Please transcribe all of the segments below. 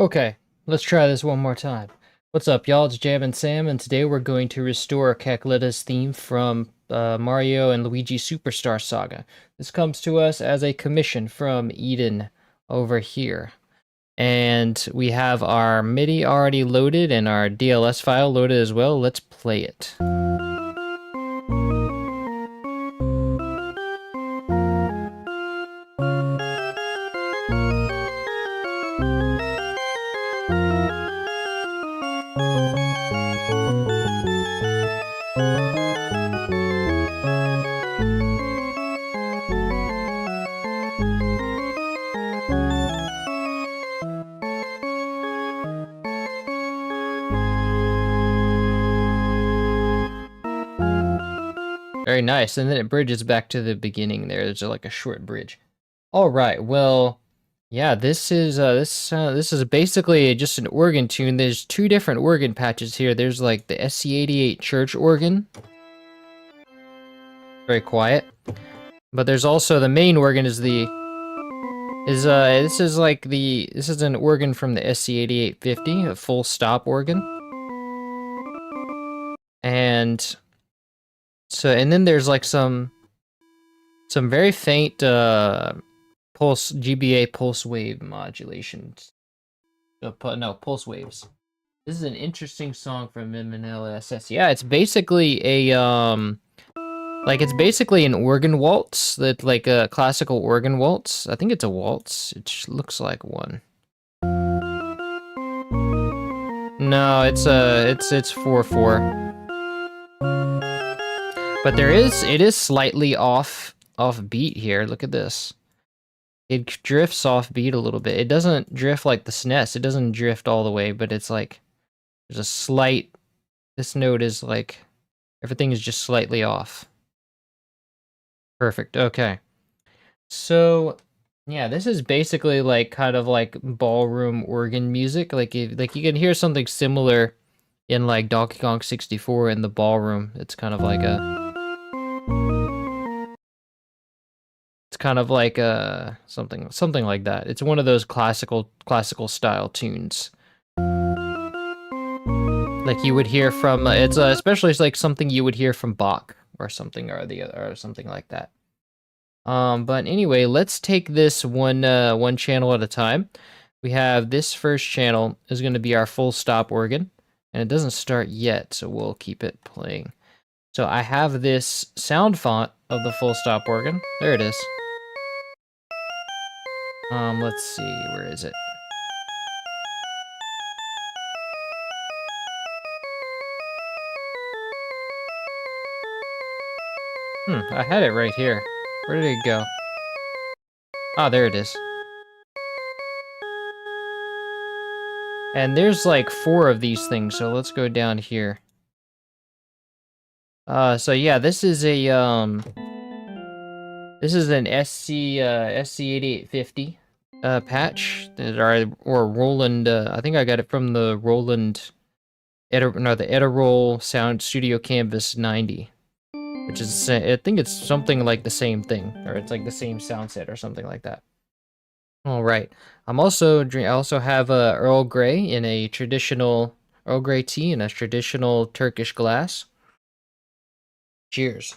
Okay, let's try this one more time. What's up, y'all? It's Jam and Sam, and today we're going to restore Cackletta's theme from Mario and Luigi Superstar Saga. This comes to us as a commission from Eden over here. And we have our MIDI already loaded and our DLS file loaded as well. Let's play it. Very nice, and then it bridges back to the beginning there. There's like a short bridge. All right, well, yeah, this is basically just an organ tune. There's two different organ patches here. There's like the SC88 church organ, very quiet, but there's also the main organ this is an organ from the SC8850, a full stop organ, and then there's like some very faint GBA pulse wave modulations. No, pulse waves. This is an interesting song from MNLSS. Yeah, it's basically a it's basically an organ waltz, that like a classical organ waltz. I think it's a waltz. It looks like one. No, it's 4/4. But it is slightly off beat here. Look at this. It drifts off beat a little bit. It doesn't drift like the SNES. It doesn't drift all the way, but it's like there's a slight. This note is like everything is just slightly off. Perfect. Okay. So yeah, this is basically like kind of like ballroom organ music. Like you can hear something similar in like Donkey Kong 64 in the ballroom. It's kind of like something like that. It's one of those classical style tunes, like you would hear from. It's especially like something you would hear from Bach or something or something like that. But anyway, let's take this one channel at a time. We have this first channel is going to be our full stop organ, and it doesn't start yet, so we'll keep it playing. So I have this sound font of the full stop organ. There it is. Let's see, where is it? I had it right here. Where did it go? Ah, there it is. And there's like 4 of these things, so let's go down here. So yeah, this is an SC8850 patch or Roland. I think I got it from the Roland the Edirol Sound Studio Canvas 90, which is, I think it's something like the same thing, or it's like the same sound set or something like that. All right. I also have a Earl Grey in a traditional Earl Grey tea in a traditional Turkish glass. Cheers.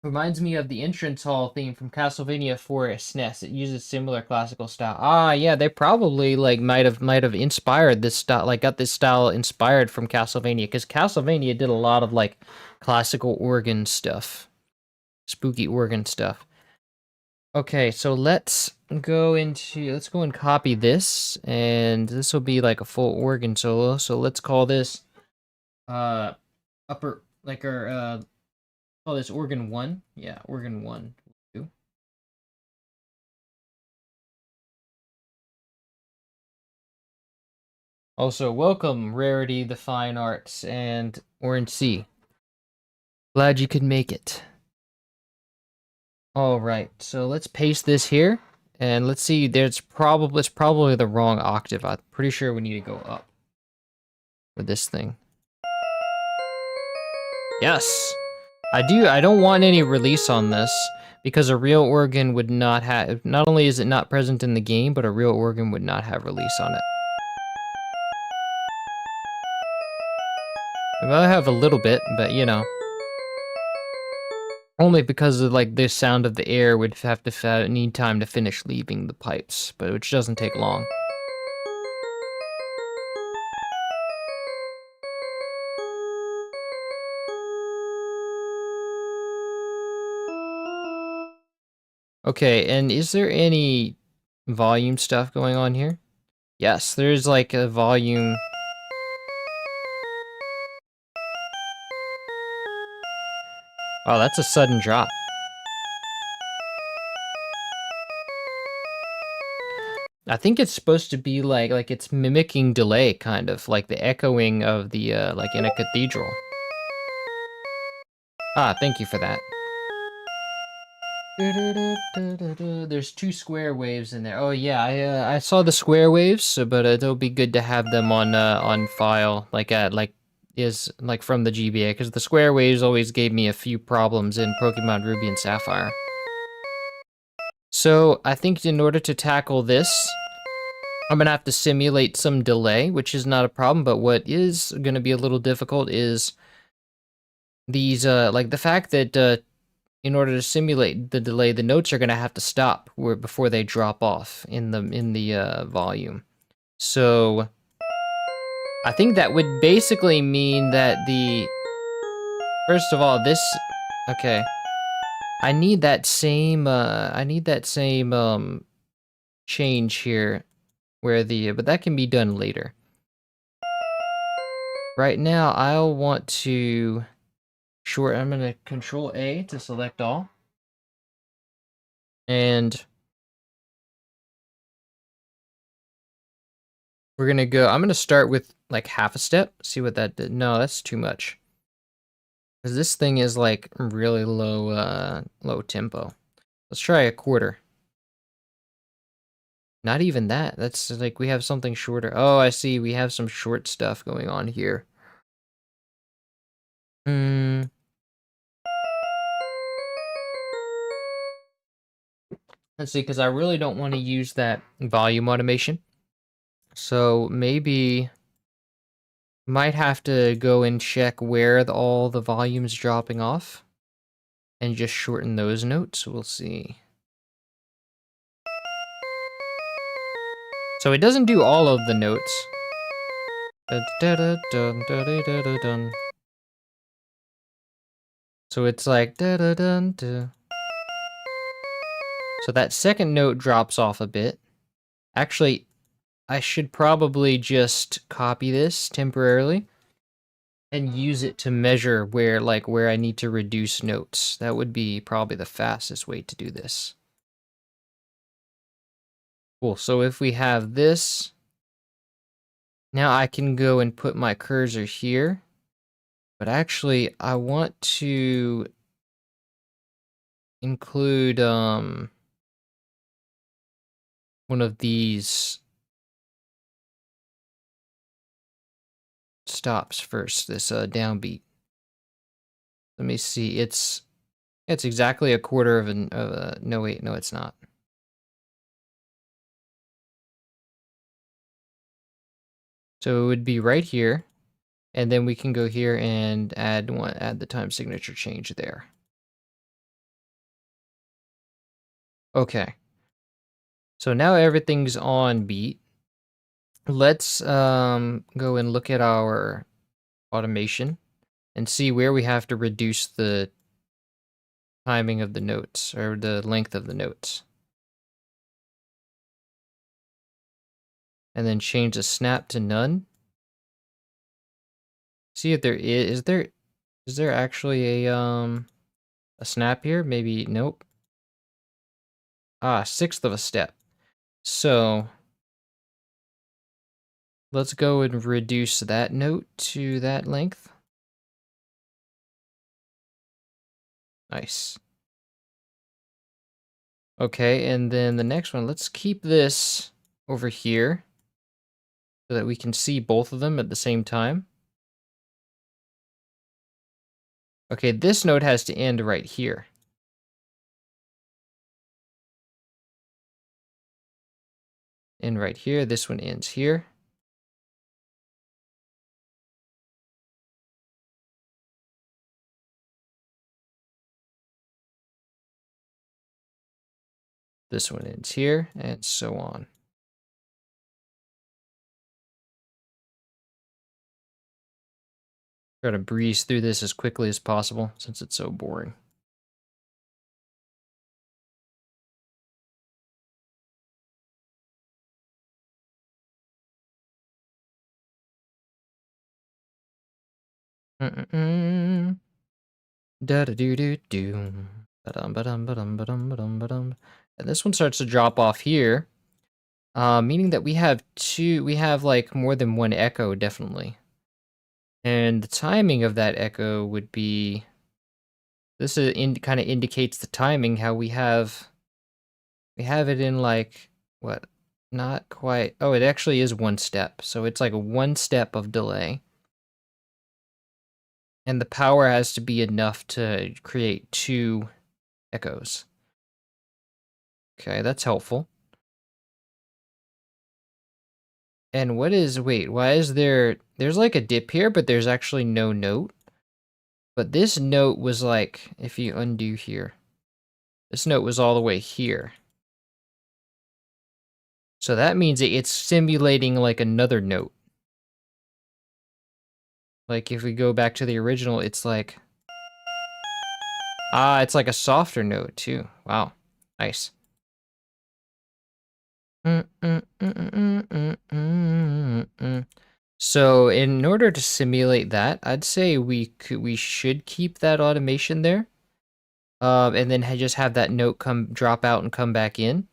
Reminds me of the entrance hall theme from Castlevania 4 SNES. It uses similar classical style. Ah, yeah, they probably like might have inspired this style, like got this style inspired from Castlevania, because Castlevania did a lot of like classical organ stuff, spooky organ stuff. Okay, so let's go and copy this, and this will be like a full organ solo. So let's call this call this organ 1. Yeah, organ 1. Also, welcome Rarity, the Fine Arts, and Orange Sea. Glad you could make it. All right, so let's paste this here, and let's see. It's probably the wrong octave. I'm pretty sure we need to go up with this thing. Yes, I don't want any release on this, because a real organ would not have, not only is it not present in the game, but a real organ would not have release on it. It might have a little bit, but you know. Only because of like the sound of the air would have to need time to finish leaving the pipes, but which doesn't take long. Okay, and is there any volume stuff going on here? Yes, there's like a volume. Oh, that's a sudden drop. I think it's supposed to be like it's mimicking delay, kind of like the echoing of the like in a cathedral. Ah, thank you for that. There's 2 square waves in there. Oh yeah, I saw the square waves, so, but it'll be good to have them on file, like is like from the GBA, because the square waves always gave me a few problems in Pokemon Ruby and Sapphire. So I think in order to tackle this, I'm gonna have to simulate some delay, which is not a problem, but what is gonna be a little difficult is these like the fact that in order to simulate the delay, the notes are going to have to stop before they drop off in the volume. So I think that would basically mean that first of all, okay, I need that same change here where but that can be done later. Right now, I'll want to I'm going to Control A to select all. And we're going to go, I'm going to start with like half a step, see what that did. No, that's too much. Because this thing is like really low tempo. Let's try a quarter. Not even that. That's like we have something shorter. Oh, I see. We have some short stuff going on here. Let's see, because I really don't want to use that volume automation. So maybe might have to go and check where all the volume's dropping off and just shorten those notes. We'll see. So it doesn't do all of the notes. So it's like so that second note drops off a bit. Actually, I should probably just copy this temporarily and use it to measure where I need to reduce notes. That would be probably the fastest way to do this. Cool. So if we have this, now I can go and put my cursor here. But actually, I want to include one of these stops first, this downbeat. Let me see. It's exactly a quarter of no wait, no it's not. So it would be right here, and then we can go here and add the time signature change there. Okay. So now everything's on beat. Let's go and look at our automation and see where we have to reduce the timing of the notes, or the length of the notes. And then change the snap to none. See if there is there actually a snap here? Maybe, nope. Ah, 1/6 of a step. So let's go and reduce that note to that length. Nice. Okay, and then the next one, let's keep this over here so that we can see both of them at the same time. Okay, this note has to end right here. end right here. This one ends here. This one ends here, and so on. Try to breeze through this as quickly as possible since it's so boring. Da da do do do. Ba-dum ba-dum ba-dum ba-dum ba-dum ba-dum. And this one starts to drop off here, meaning that we have like more than one echo, definitely. And the timing of that echo would be, this is kind of indicates the timing, how we have it in like, what, not quite, oh, it actually is one step. So it's like a one step of delay. And the power has to be enough to create 2 echoes. Okay, that's helpful. And wait, why is there's like a dip here, but there's actually no note. But this note was like, if you undo here, this note was all the way here. So that means it's simulating like another note. Like if we go back to the original, it's like, it's like a softer note too. Wow, nice. So in order to simulate that, I'd say we should keep that automation there. And then just have that note drop out and come back in.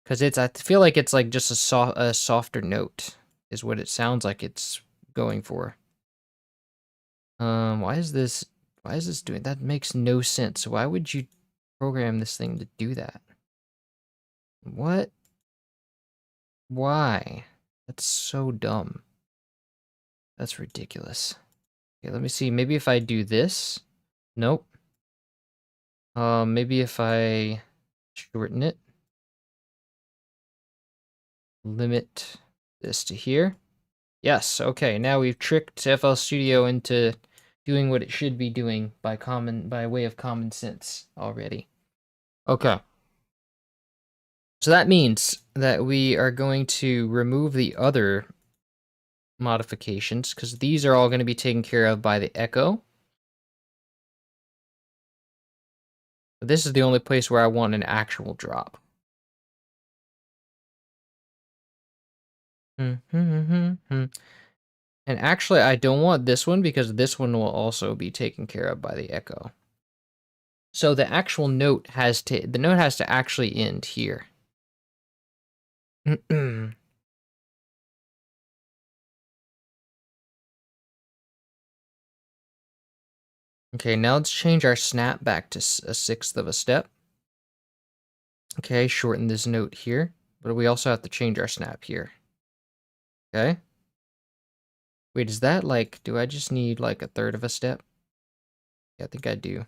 Cause I feel like it's like just a softer note is what it sounds like it's going for. Why is this doing that? Makes no sense. Why would you program this thing to do that? What? Why? That's so dumb. That's ridiculous. Okay, let me see. Maybe if I do this. Nope. Maybe if I shorten it. Limit this to here. Yes, okay, now we've tricked FL Studio into doing what it should be doing by way of common sense already. Okay. So that means that we are going to remove the other modifications, because these are all going to be taken care of by the echo. This is the only place where I want an actual drop. And actually, I don't want this one because this one will also be taken care of by the echo. So the actual note has to actually end here. Okay, now let's change our snap back to a 1/6 of a step. Okay, shorten this note here, but we also have to change our snap here. Okay. Wait, is that like, do I just need like 1/3 of a step? Yeah, I think I do. I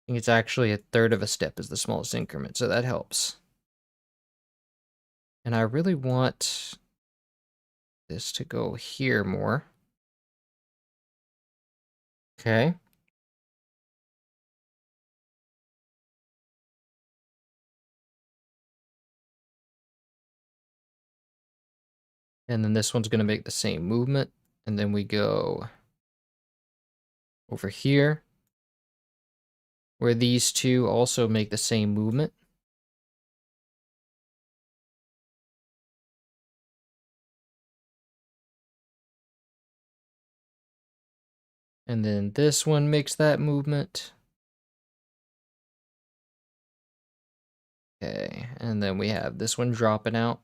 think it's actually 1/3 of a step is the smallest increment, so that helps. And I really want this to go here more. Okay. And then this one's going to make the same movement. And then we go over here, where these two also make the same movement. And then this one makes that movement. Okay, and then we have this one dropping out.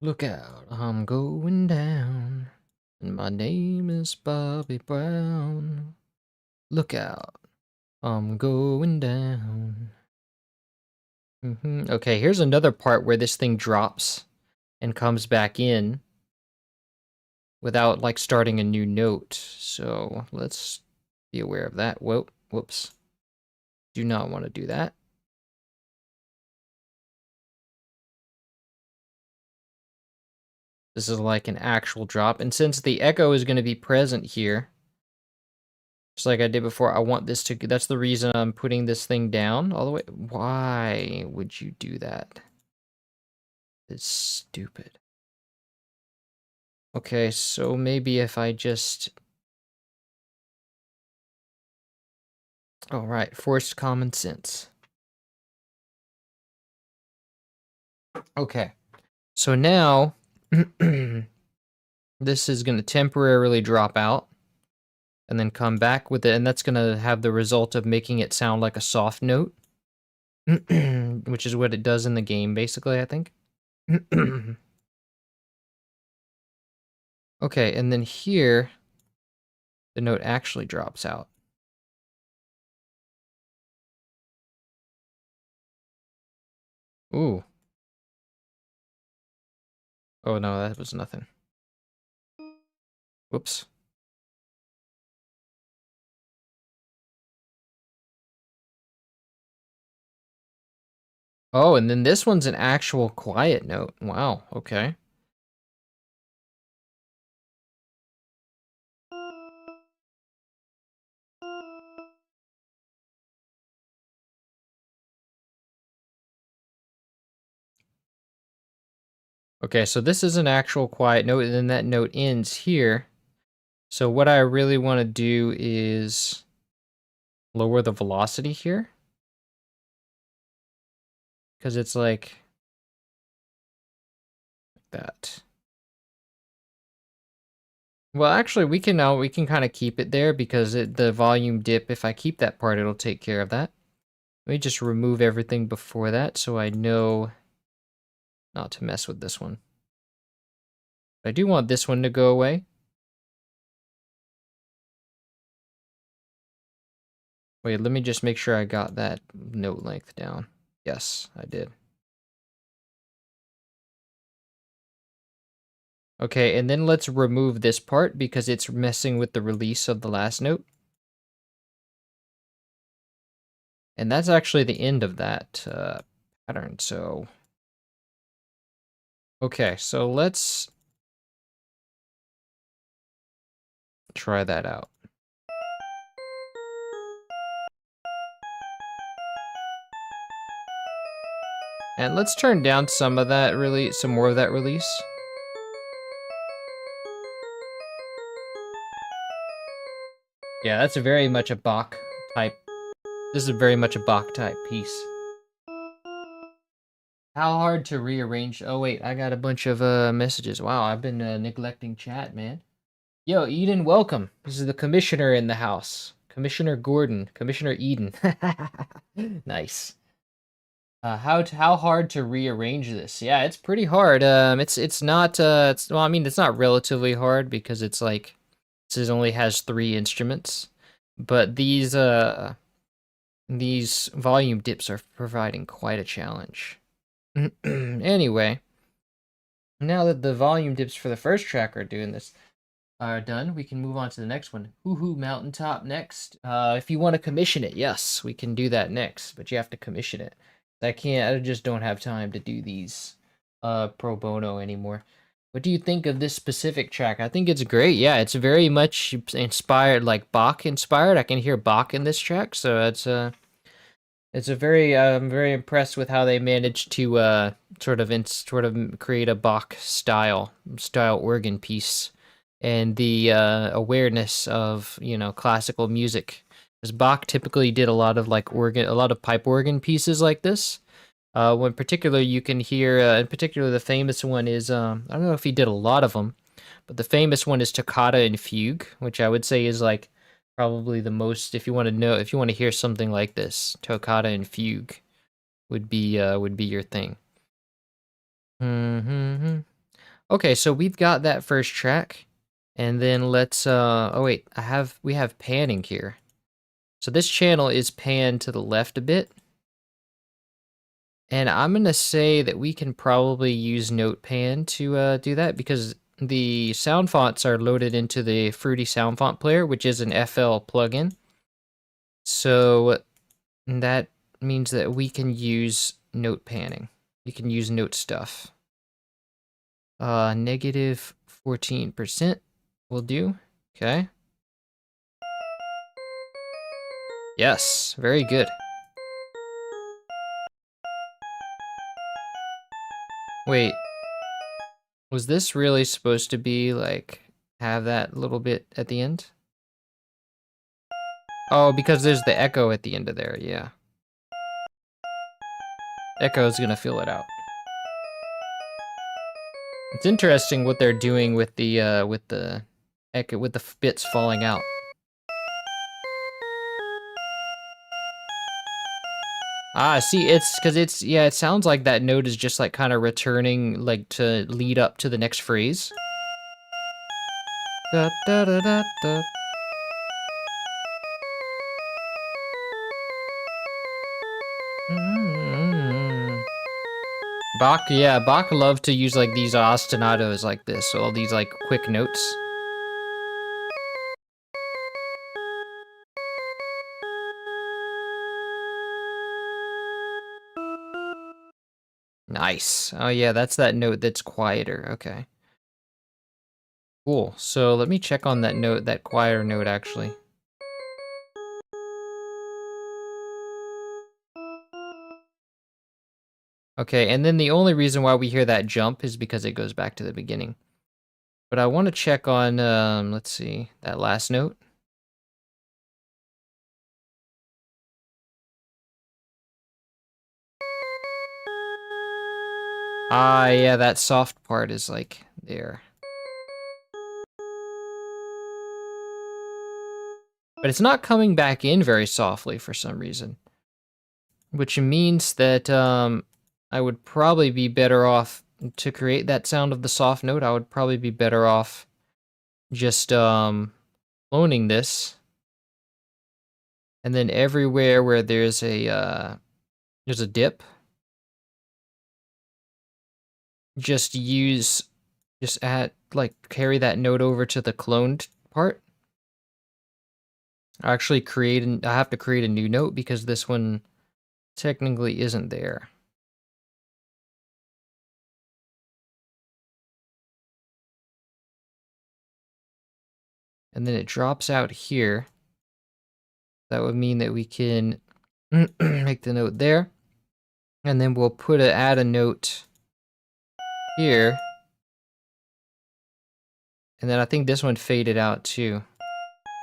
Look out, I'm going down, and my name is Bobby Brown. Look out, I'm going down. Okay, here's another part where this thing drops and comes back in without like starting a new note. So let's be aware of that. Whoa, whoops. Do not want to do that. This is like an actual drop. And since the echo is going to be present here, just like I did before, I want this to, that's the reason I'm putting this thing down all the way. Why would you do that? It's stupid. Okay, so maybe if I just... All right, forced common sense. Okay, so now this is going to temporarily drop out and then come back with it, and that's going to have the result of making it sound like a soft note, which is what it does in the game, basically, I think. Okay, and then here, the note actually drops out. Ooh. Oh no, that was nothing. Whoops. Oh, and then this one's an actual quiet note. Wow, okay. Okay, so this is an actual quiet note, and then that note ends here. So what I really want to do is lower the velocity here. Because it's like that. Well, actually, we can kind of keep it there because the volume dip, if I keep that part, it'll take care of that. Let me just remove everything before that so I know not to mess with this one. I do want this one to go away. Wait, let me just make sure I got that note length down. Yes, I did. Okay, and then let's remove this part because it's messing with the release of the last note. And that's actually the end of that pattern, so... Okay, so let's try that out. And let's turn down some of that release, some more of that release. Yeah, that's very much a Bach type. This is very much a Bach type piece. How hard to rearrange? Oh wait, I got a bunch of messages. Wow, I've been neglecting chat, man. Yo, Eden, welcome. This is the commissioner in the house. Commissioner Gordon, Commissioner Eden. Nice. How hard to rearrange this? Yeah, it's pretty hard. It's not well, I mean, it's not relatively hard because it's like this only has 3 instruments, but these volume dips are providing quite a challenge. Anyway, now that the volume dips for the first track are done, we can move on to the next one. Hoo-hoo Mountaintop next. If you want to commission it, yes, we can do that next, but you have to commission it. I just don't have time to do these pro bono anymore. What do you think of this specific track? I think it's great. Yeah, it's very much inspired, like Bach inspired. I can hear Bach in this track, so it's a very I'm very impressed with how they managed to sort of create a Bach style organ piece and the awareness of, you know, classical music. Because Bach typically did a lot of like a lot of pipe organ pieces like this. When particular you can hear, in particular the famous one is I don't know if he did a lot of them, but the famous one is Toccata and Fugue, which I would say is like probably the most, if you want to hear something like this, Toccata and Fugue would be your thing. Okay, so we've got that first track, and then let's oh wait, we have panning here. So this channel is panned to the left a bit. And I'm gonna say that we can probably use Notepan to do that because the sound fonts are loaded into the Fruity Sound Font Player, which is an FL plugin. So that means that we can use note panning. We can use note stuff. Negative 14% will do. Okay. Yes, very good. Wait, was this really supposed to be like have that little bit at the end? Oh, because there's the echo at the end of there, yeah. Echo's gonna fill it out. It's interesting what they're doing with the echo, with the bits falling out. Ah, see, it's because it's, yeah, it sounds like that note is just like kind of returning, like to lead up to the next phrase. Da, da, da, da, da. Bach, yeah, Bach loved to use like these ostinatos like this, so all these like quick notes. Nice. Oh yeah, that's that note that's quieter. Okay. Cool. So let me check on that note, that quieter note actually. Okay, and then the only reason why we hear that jump is because it goes back to the beginning. But I want to check on, let's see, that last note. Ah, yeah, that soft part is like there. But it's not coming back in very softly for some reason. Which means that I would probably be better off to create that sound of the soft note. I would probably be better off just cloning this. And then everywhere where there's a dip, just add, like, carry that note over to the cloned part. I have to create a new note because this one technically isn't there. And then it drops out here. That would mean that we can make the note there. And then we'll add a note here. And then I think this one faded out too.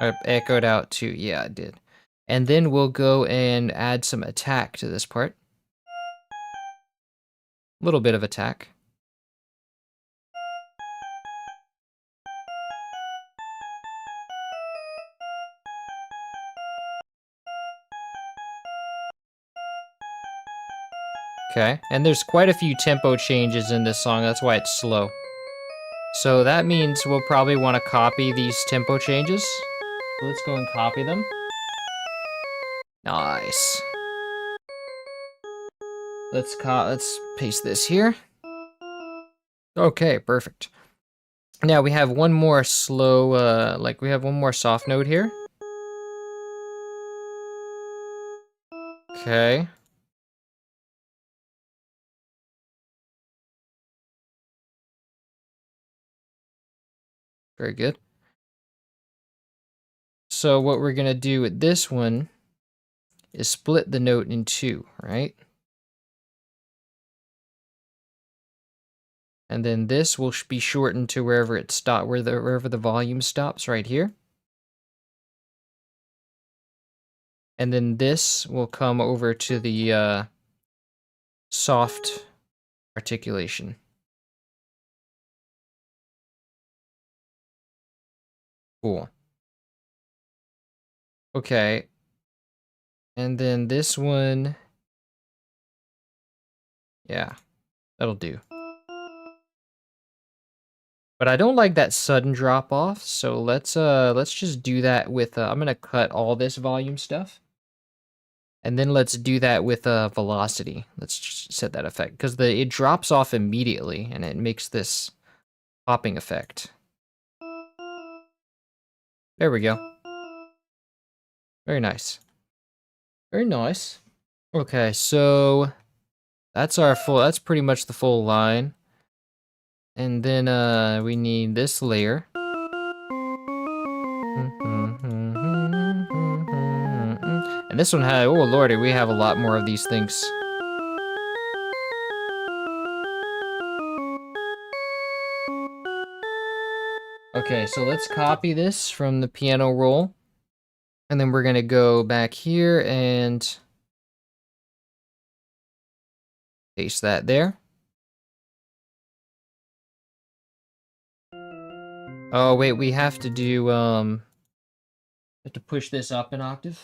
Or echoed out too. Yeah, it did. And then we'll go and add some attack to this part. A little bit of attack. Okay, and there's quite a few tempo changes in this song, that's why it's slow. So that means we'll probably want to copy these tempo changes. So let's go and copy them. Nice. Let's paste this here. Okay, perfect. Now we have one more slow, we have one more soft note here. Okay. Very good. So what we're gonna do with this one is split the note in two, right? And then this will be shortened to wherever it wherever the volume stops, right here. And then this will come over to the soft articulation. Cool. Okay. And then this one, yeah, that'll do. But I don't like that sudden drop off, so let's just do that with I'm gonna cut all this volume stuff. And then let's do that with velocity. Let's just set that effect because it drops off immediately and it makes this popping effect. There we go. Very nice. Very nice. Okay, so that's that's pretty much the full line. And then we need this layer. And this one had, oh lordy, we have a lot more of these things. Okay, so let's copy this from the piano roll. And then we're gonna go back here and paste that there. Oh wait, we have to do have to push this up an octave.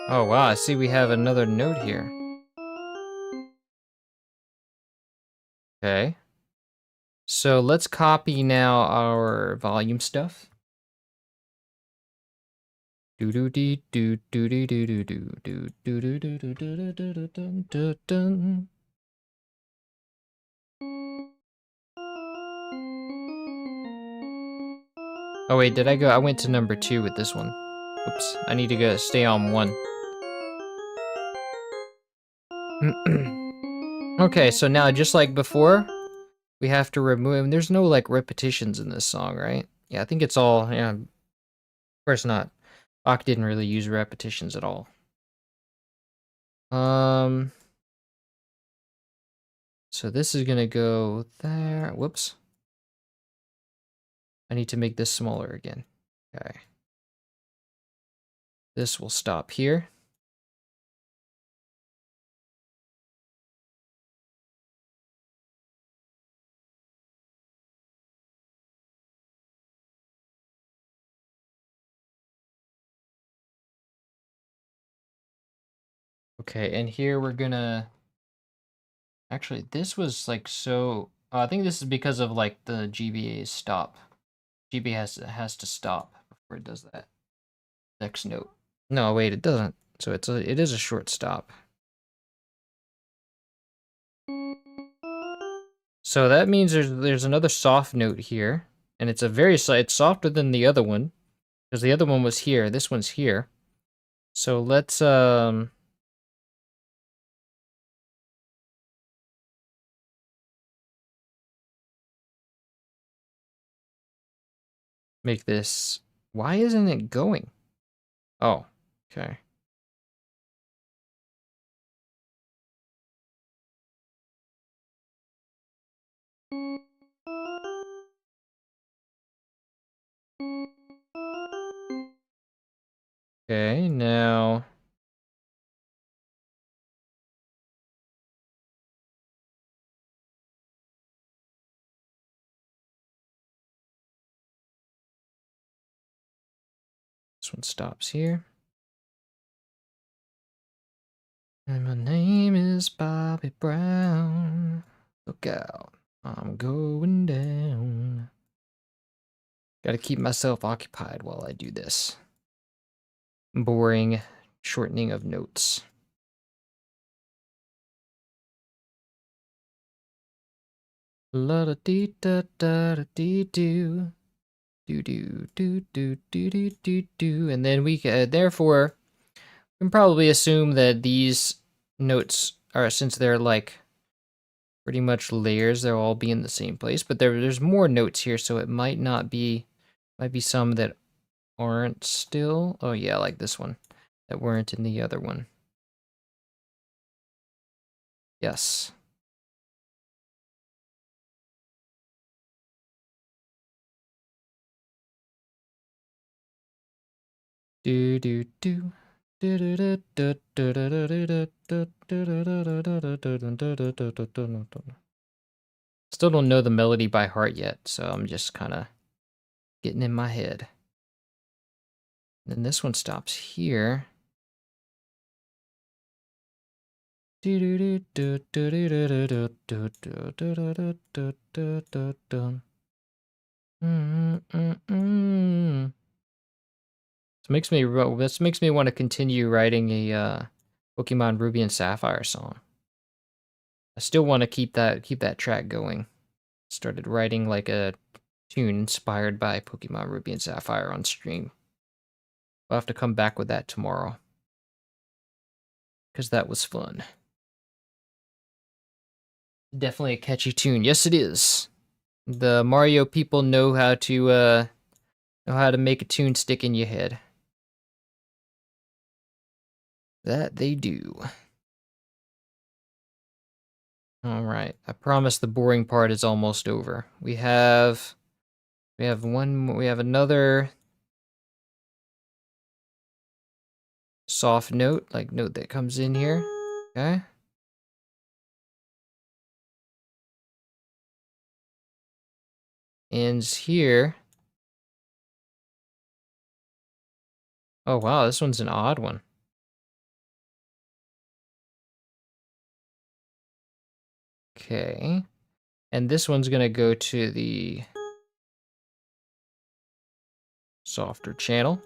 Oh wow, I see we have another note here. Okay. So let's copy now our volume stuff. Do do do do do do do do do do do do do do do do do. Oh wait, did I go? I went to number 2 with this one. Oops, I need to go stay on 1. Okay, so now just like before, we have to remove, there's no like repetitions in this song, right? Yeah, I think it's all, yeah, of course not. Bach didn't really use repetitions at all. So this is gonna go there. Whoops. I need to make this smaller again. Okay. This will stop here. Okay, and here we're gonna... Actually, this was like so... I think this is because of like the GBA's stop. GBA has to stop before it does that. Next note. No, wait, it doesn't. So it is a short stop. So that means there's another soft note here, and it's it's softer than the other one, because the other one was here. This one's here. So let's make this. Why isn't it going? Oh, okay. Okay, now this one stops here. And my name is Bobby Brown. Look out, I'm going down. Gotta keep myself occupied while I do this. Boring shortening of notes. La da dee da da da dee do. Do do do do do do do do. And then we can, therefore, we can probably assume that these notes are, since they're like pretty much layers, they'll all be in the same place. But there's more notes here, so it might not be, might be some that aren't still. Oh yeah, like this one, that weren't in the other one. Yes. Do do do. Still don't know the melody by heart yet, so I'm just kind of getting in my head. Then this one stops here. This makes me want to continue writing a Pokemon Ruby and Sapphire song. I still want to keep that track going. Started writing like a tune inspired by Pokemon Ruby and Sapphire on stream. I'll have to come back with that tomorrow. Because that was fun. Definitely a catchy tune. Yes, it is. The Mario people know how to make a tune stick in your head. That they do. All right. I promise the boring part is almost over. We have another soft note, like note that comes in here. Okay. Ends here. Oh wow, this one's an odd one. Okay. And this one's gonna go to the softer channel.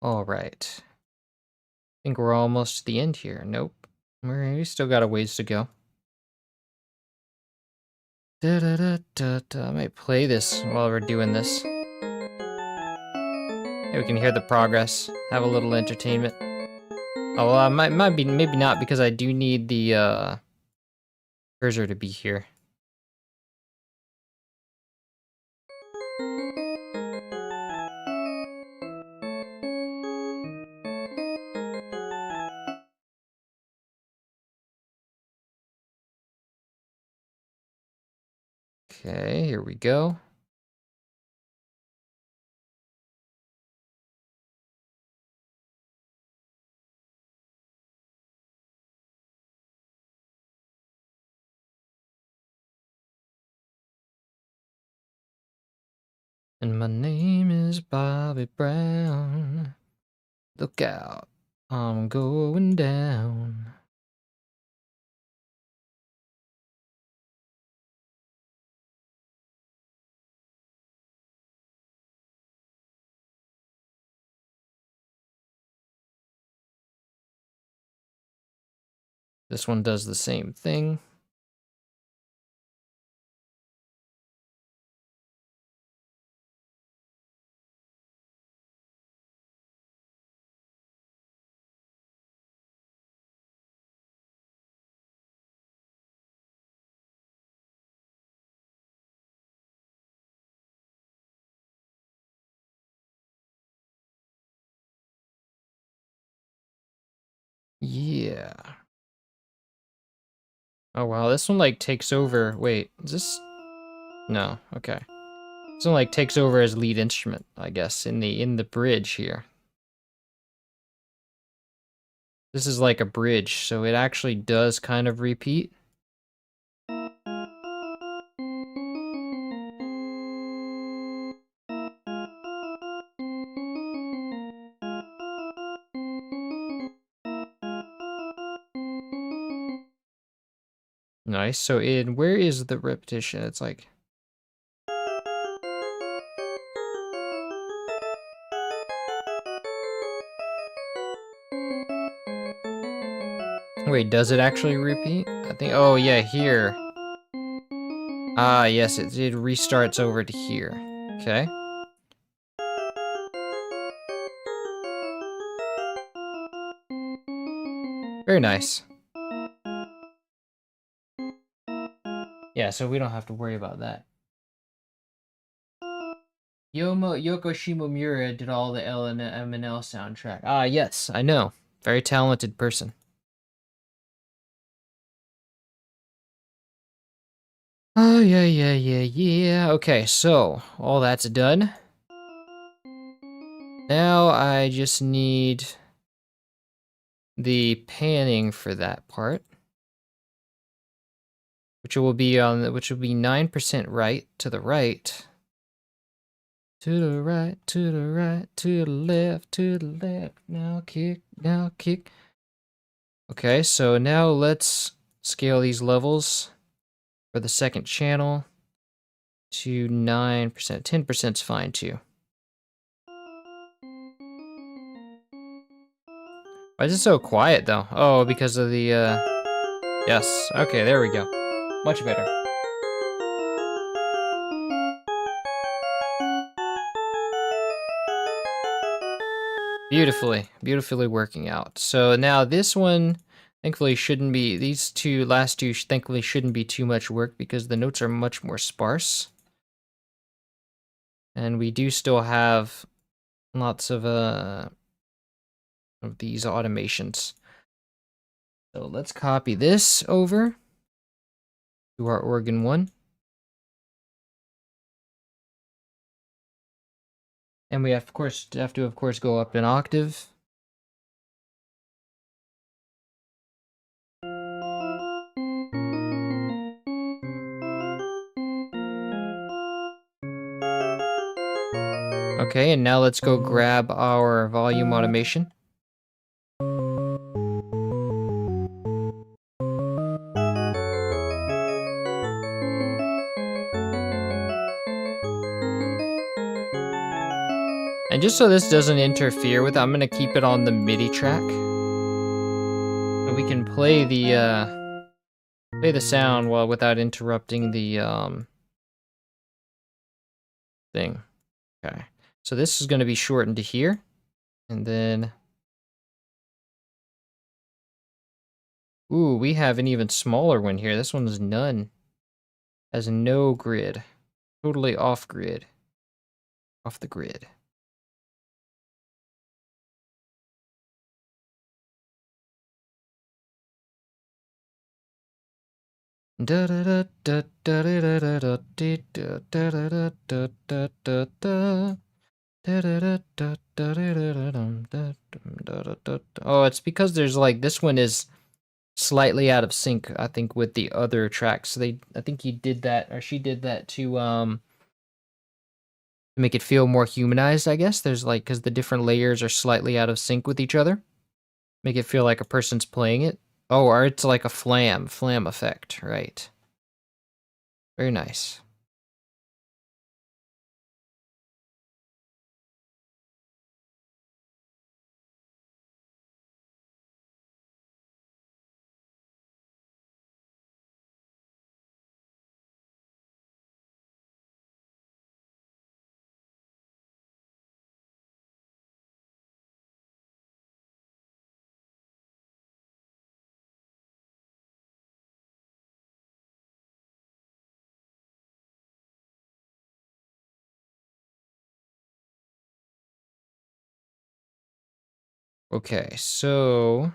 All right. I think we're almost to the end here. Nope. We still got a ways to go. I might play this while we're doing this. Maybe we can hear the progress. Have a little entertainment. Oh, well, maybe not, because I do need the cursor to be here. Okay, here we go. And my name is Bobby Brown. Look out, I'm going down. This one does the same thing. Yeah. Oh wow, this one like takes over. Wait, is this? No, okay. This one like takes over as lead instrument, I guess, in the bridge here. This is like a bridge, so it actually does kind of repeat. Nice. So where is the repetition? It's like, wait, does it actually repeat? I think, oh yeah, here. Ah, yes, it restarts over to here. Okay. Very nice. Yeah, so we don't have to worry about that. Yoko Shimomura did all the L and M&L soundtrack. Ah, yes, I know. Very talented person. Oh, yeah. Okay, so all that's done. Now I just need the panning for that part, which will be 9% right to the right. To the right, to the right, to the left, to the left. Now kick, now kick. Okay, so now let's scale these levels for the second channel to 9%. 10% is fine too. Why is it so quiet though? Oh, because of the, yes. Okay, there we go. Much better. Beautifully working out. So now this one, thankfully shouldn't be, these last two thankfully shouldn't be too much work because the notes are much more sparse. And we do still have lots of these automations. So let's copy this over to our organ 1. And we have to of course go up an octave. Okay, and now let's go grab our volume automation. And just so this doesn't interfere with, I'm gonna keep it on the MIDI track. So we can play the sound while without interrupting the thing. Okay. So this is gonna be shortened to here. And then ooh, we have an even smaller one here. This one's none. Has no grid. Totally off grid. Off the grid. Oh, it's because there's like this one is slightly out of sync, I think, with the other tracks. I think he did that, or she did that to make it feel more humanized, I guess. There's like, because the different layers are slightly out of sync with each other. Make it feel like a person's playing it. Oh, or it's like a flam effect, right. Very nice. Okay, so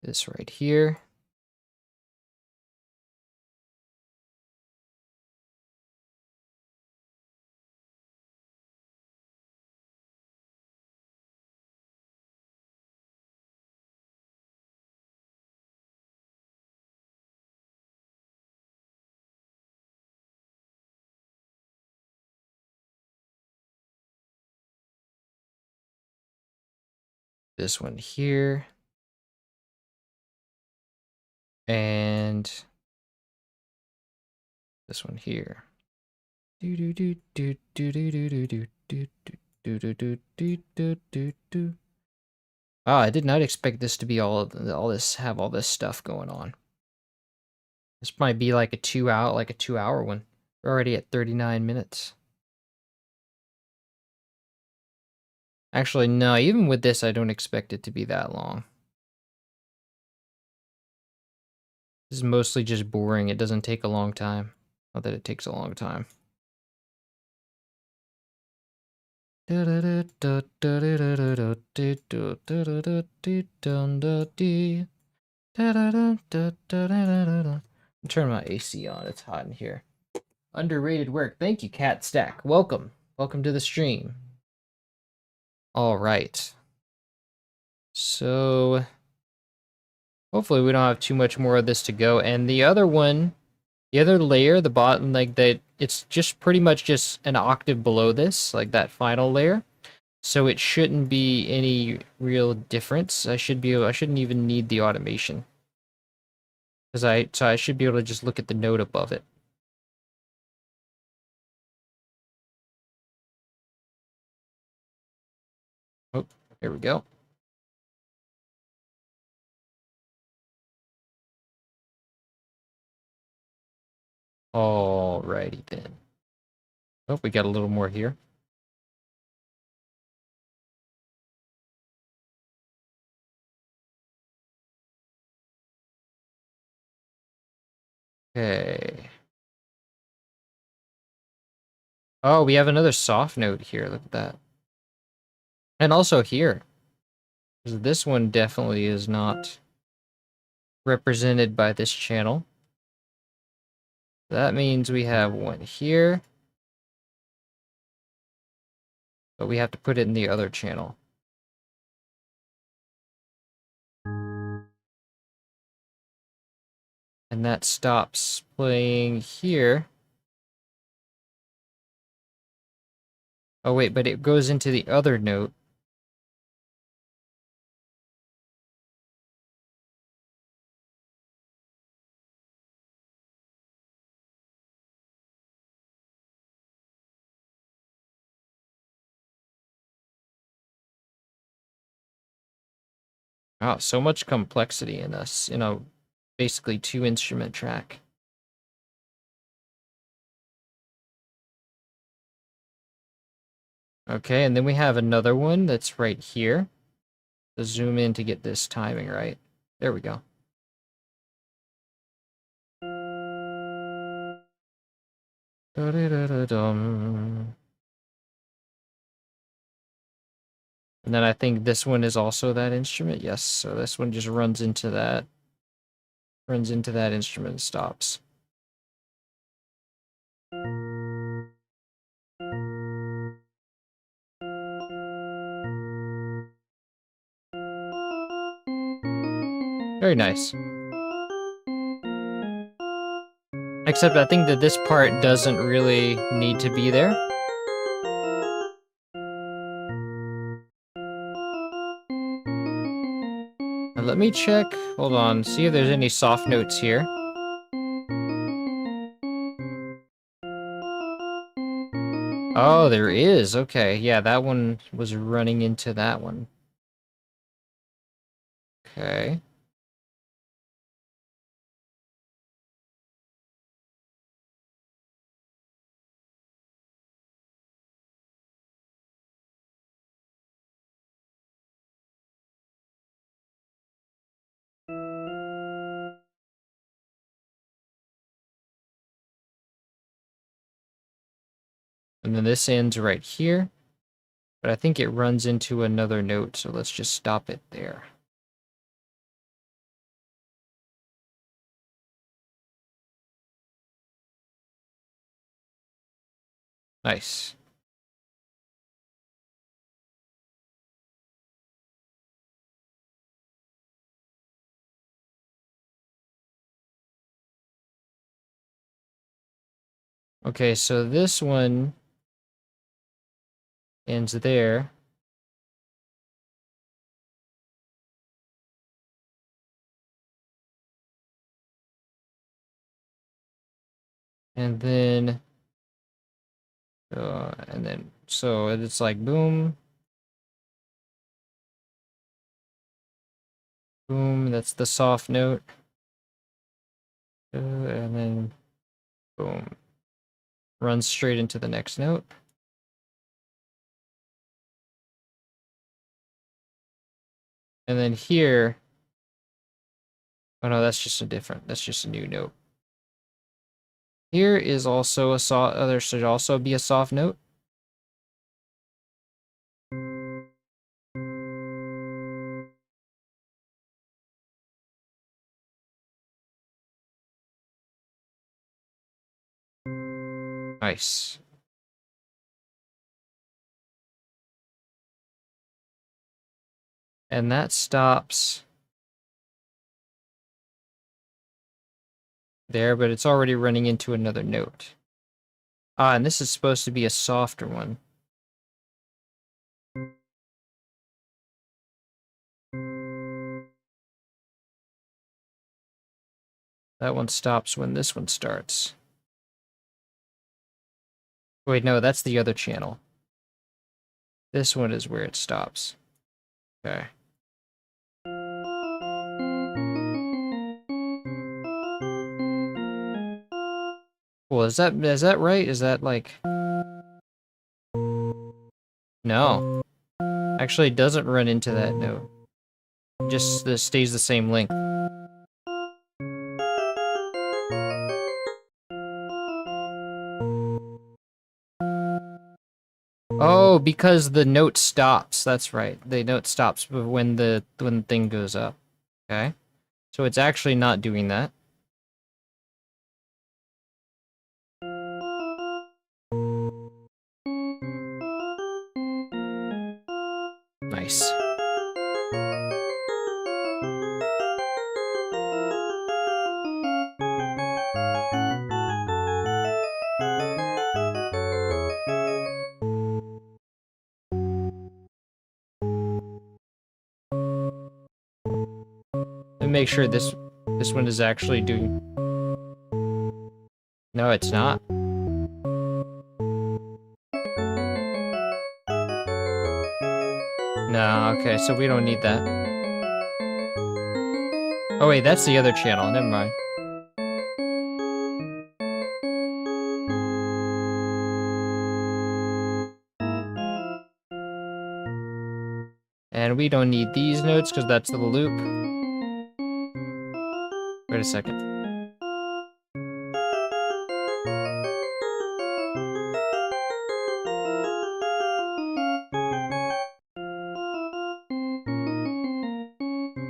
this right here. This one here. And this one here. Oh, I did not expect this to be all this stuff going on. This might be like a 2-hour one. We're already at 39 minutes. Actually, no, even with this, I don't expect it to be that long. This is mostly just boring. It doesn't take a long time. Not that it takes a long time. Turn my AC on. It's hot in here. Underrated work. Thank you, Cat Stack. Welcome. Welcome to the stream. All right. So hopefully we don't have too much more of this to go. And the other one, the other layer, the bottom, like that, it's just pretty much just an octave below this, like that final layer. So it shouldn't be any real difference. I shouldn't even need the automation. So I should be able to just look at the note above it. Oh, here we go. Alrighty then. Oh, we got a little more here. Okay. Oh, we have another soft note here. Look at that. And also here. This one definitely is not represented by this channel. That means we have one here. But we have to put it in the other channel. And that stops playing here. Oh wait, but it goes into the other note. Wow, so much complexity in this, basically 2-instrument track. Okay, and then we have another one that's right here. Let's zoom in to get this timing right. There we go. Da-da-da-da-dum. And then I think this one is also that instrument. Yes, so this one just runs into that instrument and stops. Very nice. Except I think that this part doesn't really need to be there. Now let me check. Hold on. See if there's any soft notes here. Oh, there is. Okay. Yeah, that one was running into that one. Okay. And then this ends right here. But I think it runs into another note, so let's just stop it there. Nice. Okay, so this one ends there. And then so it's like boom, boom, that's the soft note. And then boom. Runs straight into the next note. And then here, oh no, that's just a new note. Here is also there should also be a soft note. Nice. And that stops there, but it's already running into another note. Ah, and this is supposed to be a softer one. That one stops when this one starts. Wait, no, that's the other channel. This one is where it stops. Okay. Well, is that right? Is that like... No. Actually, it doesn't run into that note. Just stays the same length. Oh, because the note stops. That's right. The note stops when the thing goes up. Okay. So it's actually not doing that. Nice. Let me make sure this one is actually doing... No, it's not. No, okay, so we don't need that. Oh wait, that's the other channel. Never mind. And we don't need these notes because that's the loop. Wait a second.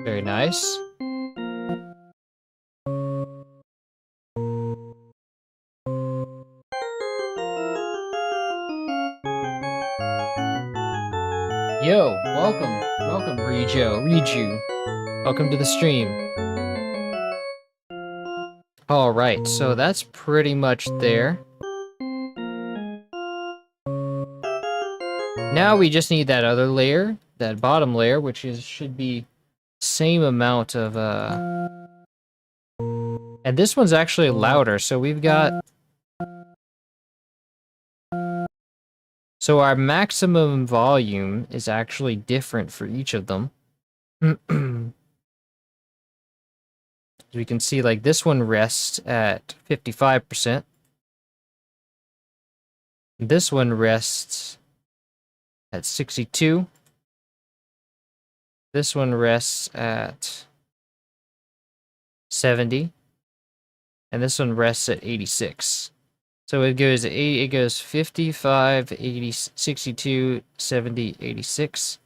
Very nice. Yo, welcome. Welcome, Reju. Welcome to the stream. Alright, so that's pretty much there. Now we just need that other layer, that bottom layer, which should be same amount of and this one's actually louder, so we've got... So our maximum volume is actually different for each of them. We can see, like, this one rests at 55%. This one rests at 62. This one rests at 70. And this one rests at 86. So it goes 55, 80, 62, 70, 86.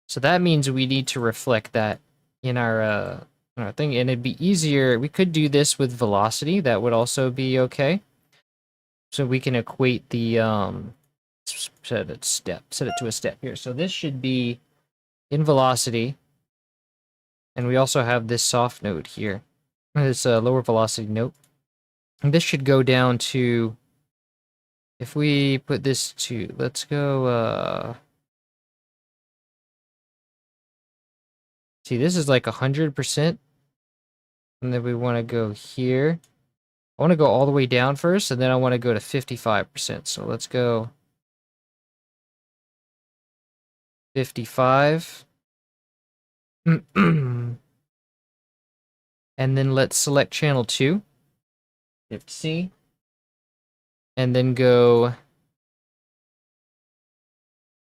So that means we need to reflect that in our thing, and it'd be easier. We could do this with velocity. That would also be okay. So we can equate the set it to a step here. So this should be in velocity, and we also have this soft note here, this lower velocity note. And this should go down to, if we put this to, let's go, see, this is like 100%, and then we want to go here. I want to go all the way down first, and then I want to go to 55%. So let's go 55. And then let's select channel 2. Hit C. And then go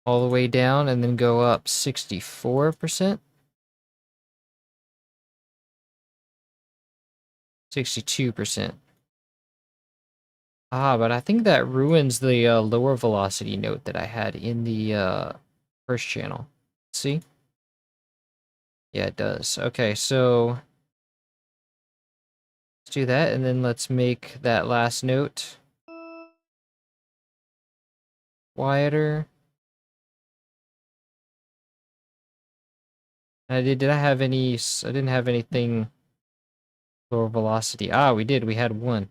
all the way down, and then go up 64%. 62%. Ah, but I think that ruins the lower velocity note that I had in the first channel. See? Yeah, it does. Okay, so let's do that, and then let's make that last note quieter. Did I have any? I didn't have anything lower velocity. Ah, we did. We had one.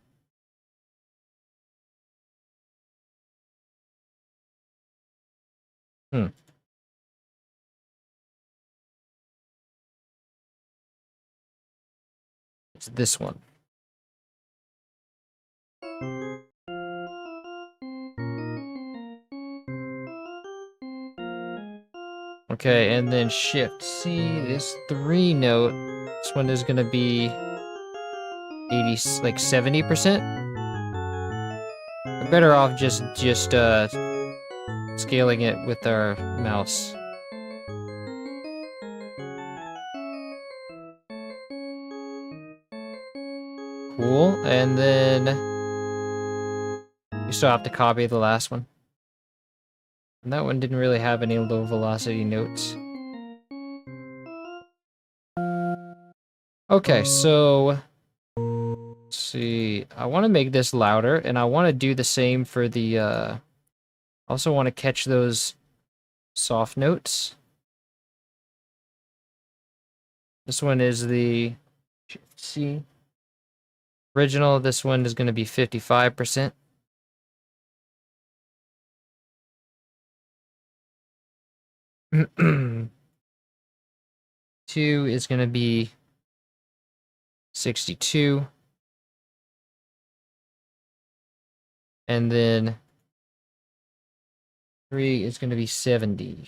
Hmm. It's this one. Okay, and then Shift C, this 3 note. This one is gonna be 80, like 70%. We're better off just scaling it with our mouse. Cool, and then you still have to copy the last one. And that one didn't really have any low velocity notes. Okay, so let's see. I want to make this louder, and I want to do the same for the I also want to catch those soft notes. This one is the C original. This one is going to be 55%. Two is going to be 62. And then 3 is going to be 70.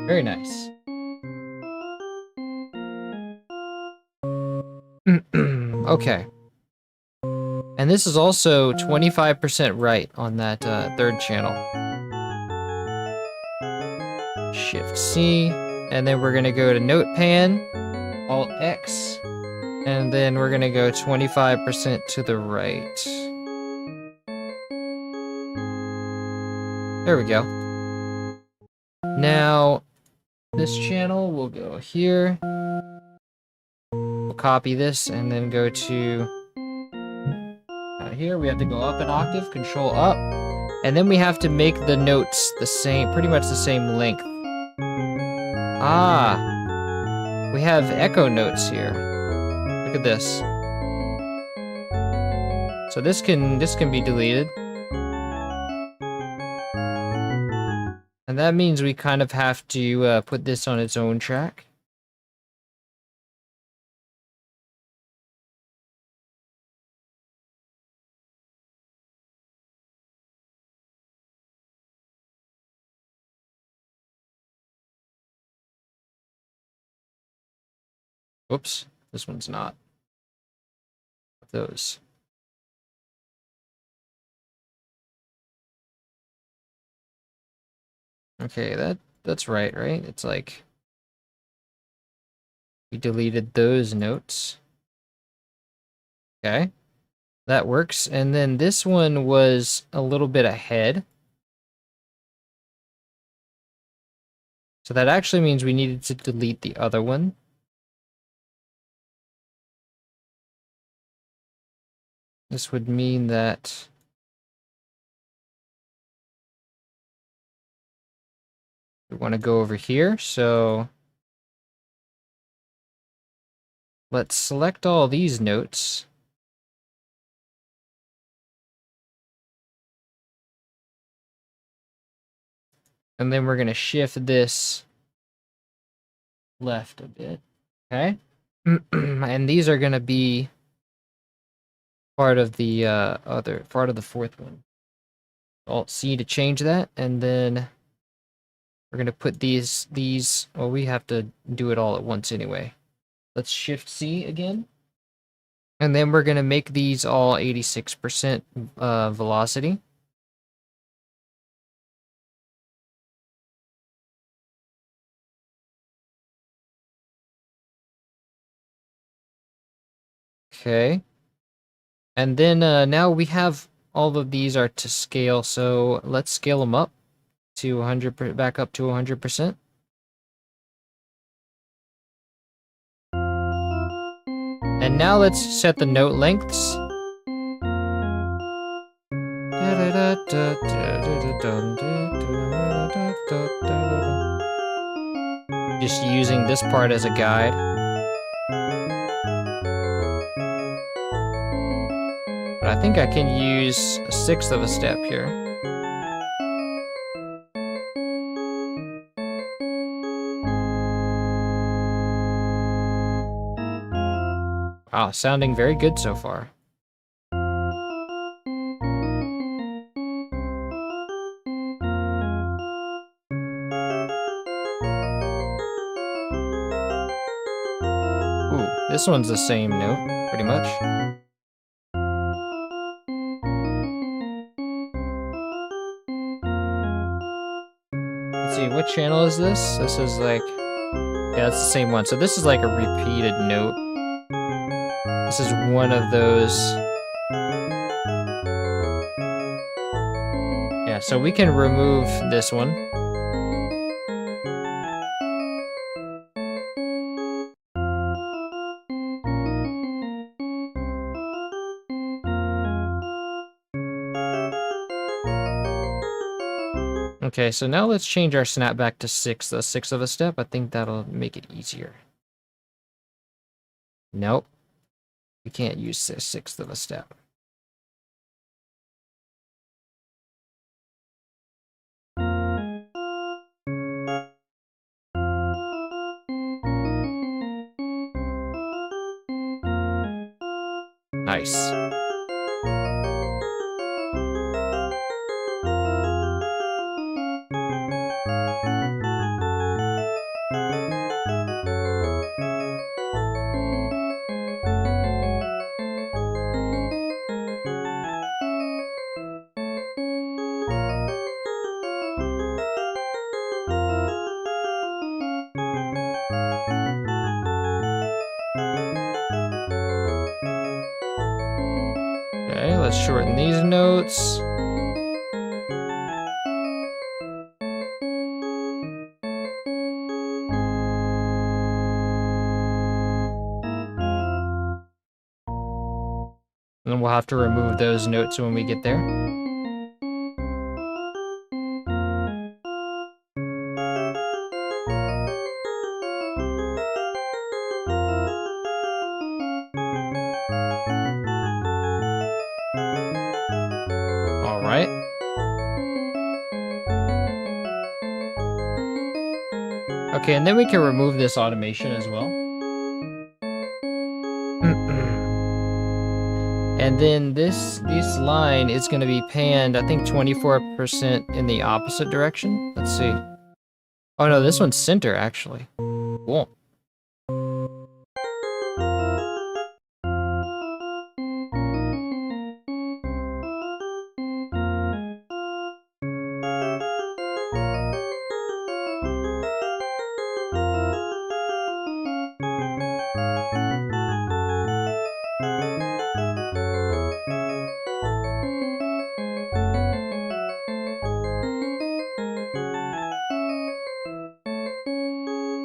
Very nice. Okay. And this is also 25% right on that third channel. Shift C, and then we're gonna go to Note Pan, Alt X, and then we're gonna go 25% to the right. There we go. Now, this channel will go here. We'll copy this and then go to here. We have to go up an octave, Control up, and then we have to make the notes the same, pretty much the same length. Ah, we have echo notes here. Look at this. So this can be deleted. And that means we kind of have to put this on its own track. Whoops, this one's not. Those. Okay, that's right? It's like we deleted those notes. Okay, that works. And then this one was a little bit ahead. So that actually means we needed to delete the other one. This would mean that we want to go over here. So let's select all these notes. And then we're going to shift this left a bit. Okay. And these are going to be part of the part of the fourth one. Alt C to change that, and then we're gonna put these. Well, we have to do it all at once anyway. Let's Shift C again, and then we're gonna make these all 86% velocity. Okay. And then now we have all of these are to scale, so let's scale them up to 100, back up to 100%. And now let's set the note lengths. Just using this part as a guide. But I think I can use a sixth of a step here. Wow, sounding very good so far. Ooh, this one's the same note, pretty much. Let's see, what channel is this? This is like... yeah, it's the same one. So this is like a repeated note. This is one of those... yeah, so we can remove this one. Okay, so now let's change our snap back to sixth, a sixth of a step. I think that'll make it easier. Nope. We can't use a sixth of a step. Nice. Okay, let's shorten these notes. And then we'll have to remove those notes when we get there. All right. Okay, and then we can remove this automation as well. And then this line is going to be panned, I think 24% in the opposite direction. Let's see. Oh no, this one's center actually. Cool.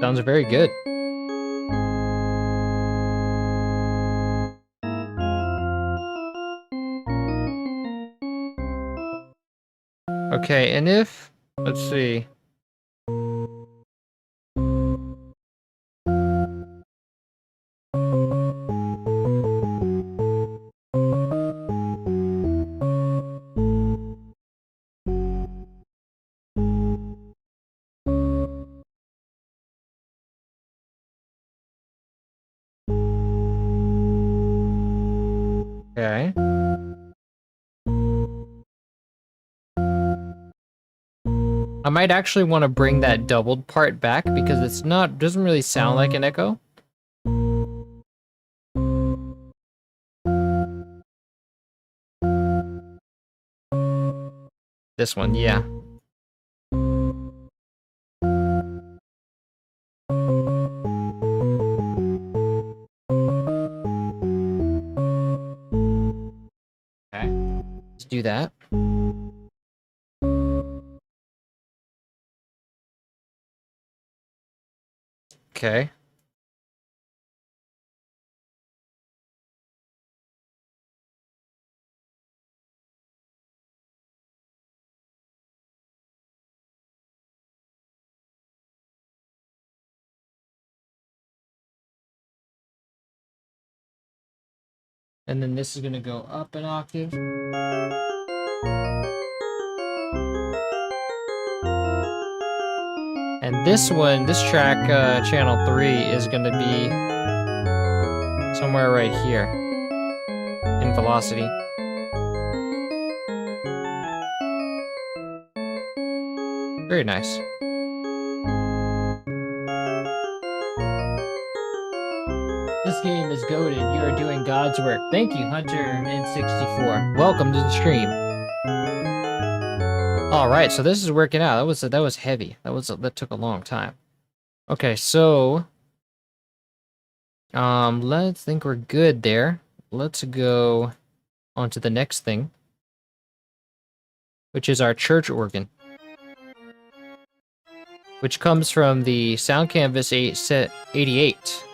Sounds very good. Okay, and if, let's see. Okay. I might actually want to bring that doubled part back because it's not, doesn't really sound like an echo. This one, yeah. Okay, let's do that. Okay. And then this is going to go up an octave. And this one, this track, channel 3, is going to be somewhere right here in velocity. Very nice. This game is goated. You are doing God's work. Thank you, Hunter64. Welcome to the stream. All right, so this is working out. That was heavy. That took a long time. Okay, so let's think we're good there. Let's go on to the next thing, which is our church organ, which comes from the Sound Canvas 8 set 88.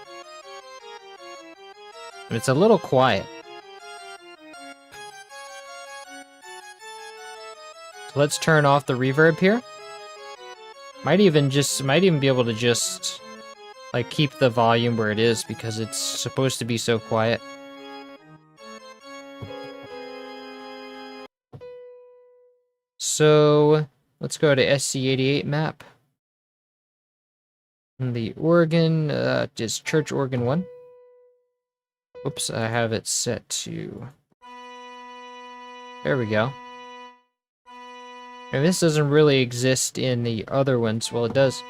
And it's a little quiet. So let's turn off the reverb here. Might even be able to just like keep the volume where it is because it's supposed to be so quiet. So let's go to SC88 map. And the organ, just church organ 1. Oops, I have it set to... There we go. And this doesn't really exist in the other ones. Well, it does.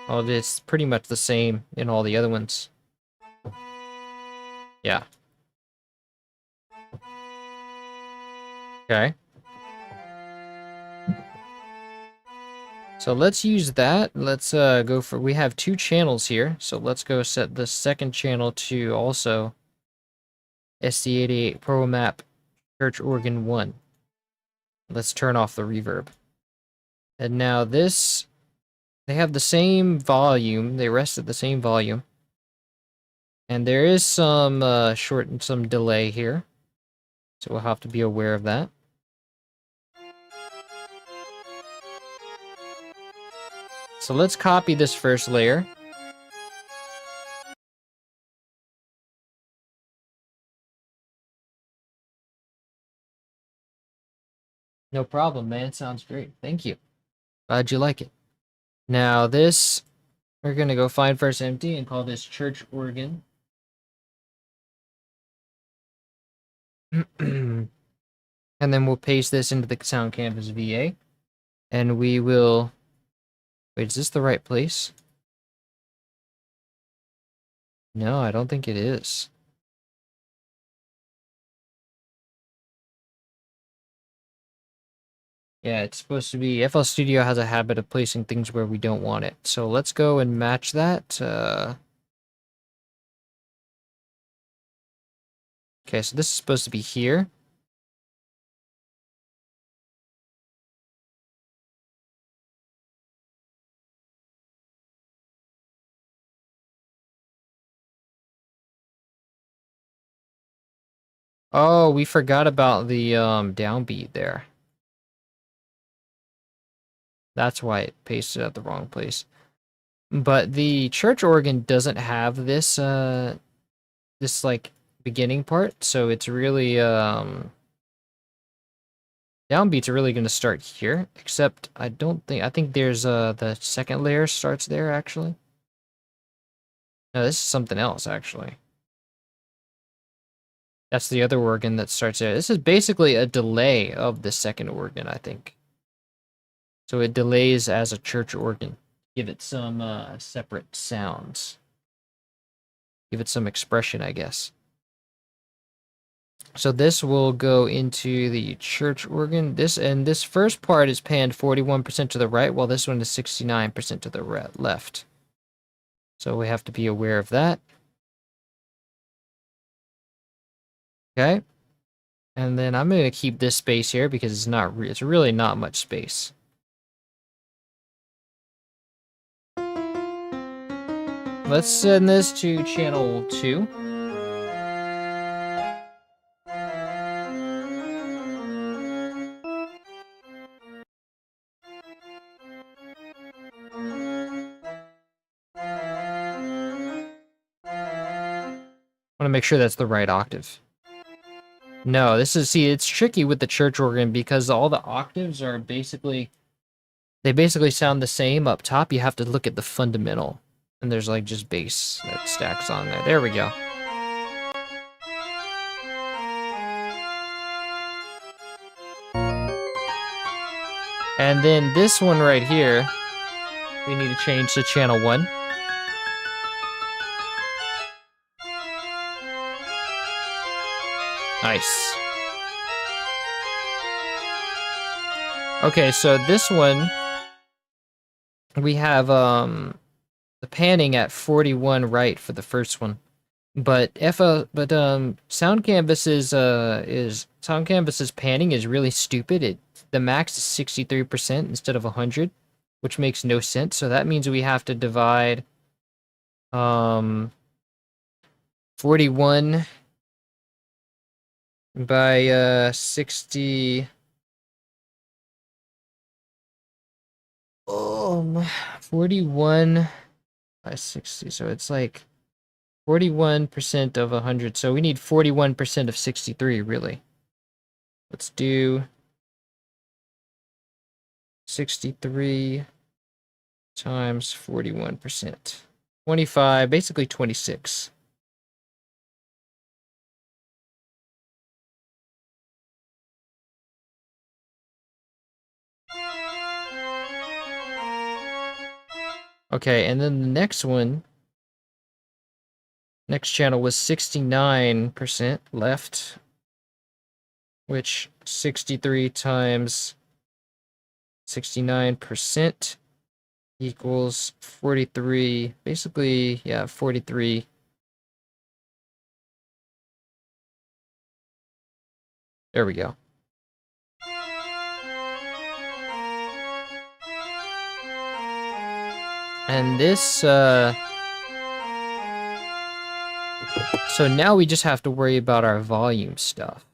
Well, it's pretty much the same in all the other ones. Yeah. Okay. So let's use that. Let's go for... We have 2 channels here. So let's go set the second channel to also SC88 Pro Map Church Organ 1. Let's turn off the reverb. And now this, they have the same volume. They rest at the same volume. And there is some some delay here. So we'll have to be aware of that. So let's copy this first layer. No problem, man. Sounds great. Thank you. Glad you like it. Now this, we're going to go find first empty and call this church organ. And then we'll paste this into the Sound Canvas VA. And we will... Wait, is this the right place? No, I don't think it is. Yeah, it's supposed to be... FL Studio has a habit of placing things where we don't want it. So let's go and match that. Okay, so this is supposed to be here. Oh, we forgot about the downbeat there. That's why it pasted at the wrong place. But the church organ doesn't have this this like beginning part, so it's really downbeats are really going to start here, except I think there's the second layer starts there actually. No, this is something else actually. That's the other organ that starts there. This is basically a delay of the second organ, I think. So it delays as a church organ. Give it some separate sounds. Give it some expression, I guess. So this will go into the church organ. This first part is panned 41% to the right, while this one is 69% to the left. So we have to be aware of that. Okay. And then I'm going to keep this space here because it's really not much space. Let's send this to channel 2. I want to make sure that's the right octave. No, this is, see, it's tricky with the church organ because all the octaves are basically, they basically sound the same up top. You have to look at the fundamental. And there's like just bass that stacks on there. There we go. And then this one right here, we need to change to channel 1. Nice. Okay, so this one, we have the panning at 41 right for the first one. But Sound Canvas's panning is really stupid. The max is 63% instead of 100, which makes no sense. So that means we have to divide 41 by 60. 41 by 60. So it's like 41% of 100. So we need 41% of 63, really. Let's do 63 times 41%. 25, basically 26. Okay, and then the next one, next channel was 69% left, which 63 times 69% equals 43, basically, yeah, 43. There we go. And this, so now we just have to worry about our volume stuff.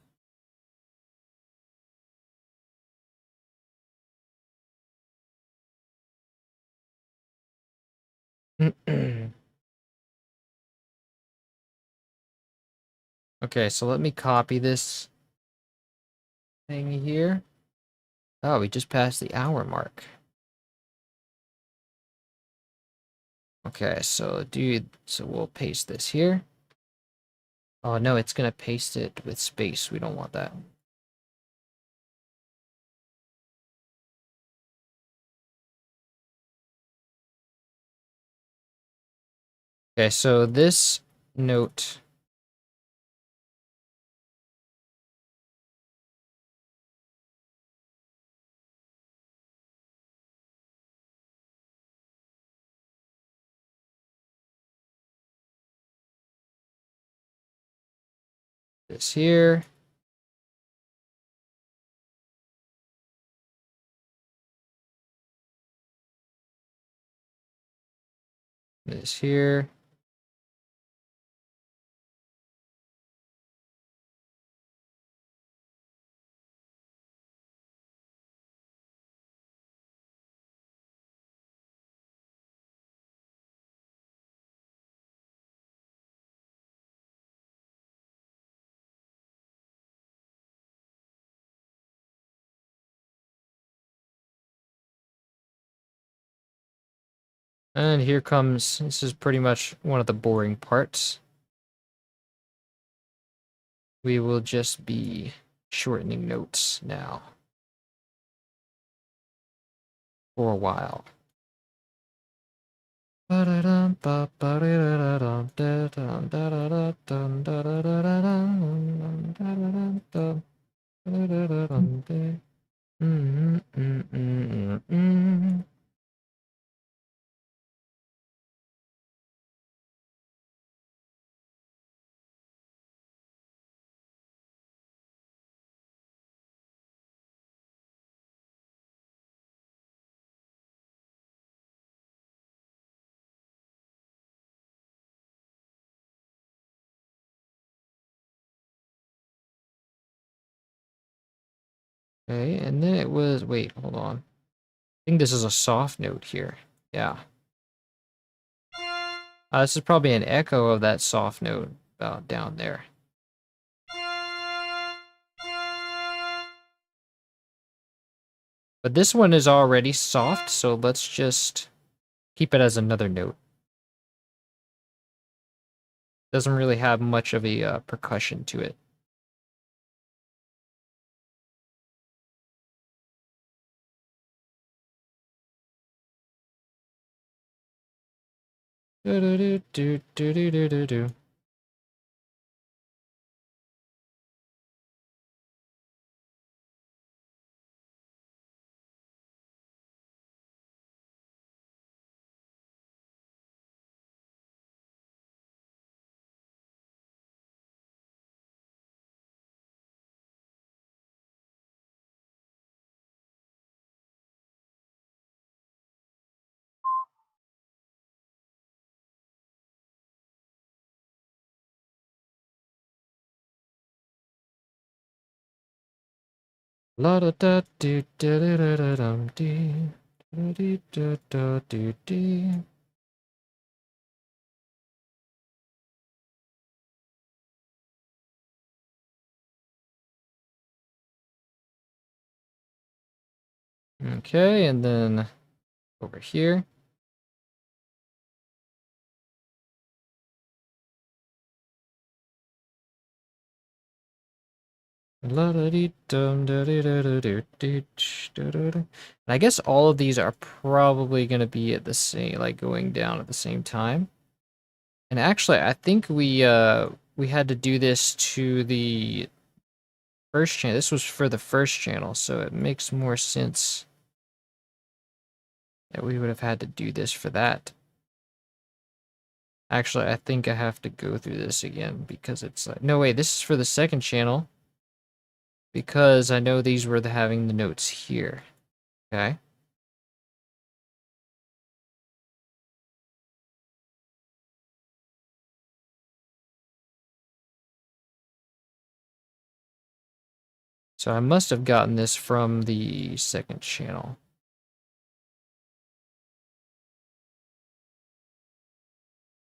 Okay, so let me copy this thing here. Oh, we just passed the hour mark. Okay, so we'll paste this here. Oh no, it's gonna paste it with space. We don't want that. Okay, so this note this here. This here. And here comes, this is pretty much one of the boring parts. We will just be shortening notes now. For a while. Okay, and then it was, wait, hold on. I think this is a soft note here. Yeah. This is probably an echo of that soft note down there. But this one is already soft, so let's just keep it as another note. Doesn't really have much of a percussion to it. Do do do do do do do do. La da da do do do do do dum dee. Do do do do do dee. Okay, and then over here. And I guess all of these are probably going to be at the same, like going down at the same time. And actually, I think we had to do this to the first channel. This was for the first channel, so it makes more sense that we would have had to do this for that. Actually, I think I have to go through this again because it's like, no, wait, this is for the second channel because I know these were having the notes here. Okay. So I must have gotten this from the second channel.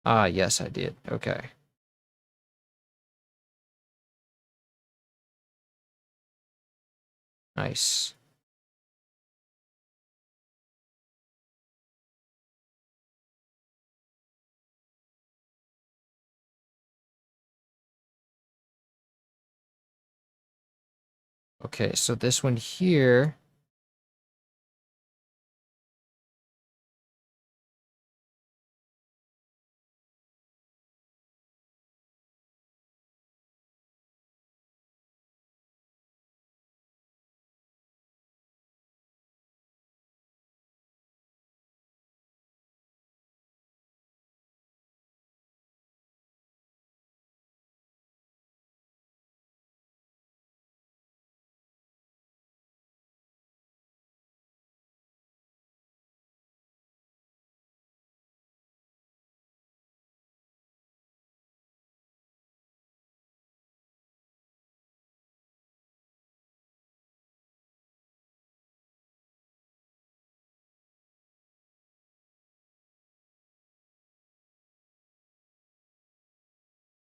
Ah, yes, I did. Okay. Nice. Okay, so this one here.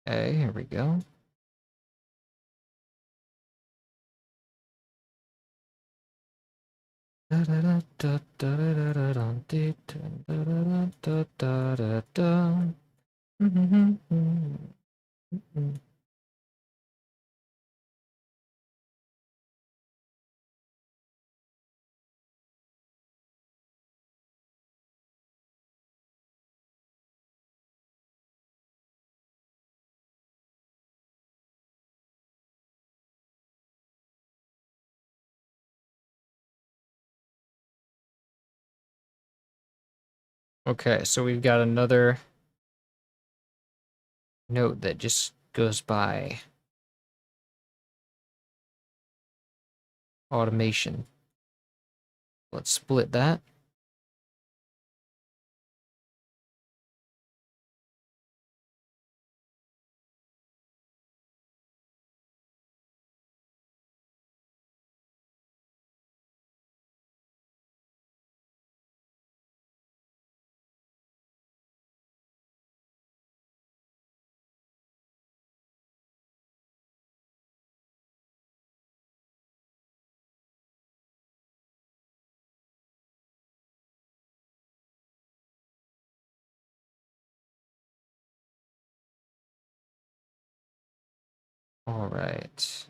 Okay, here we go. Okay, so we've got another note that just goes by automation. Let's split that. All right.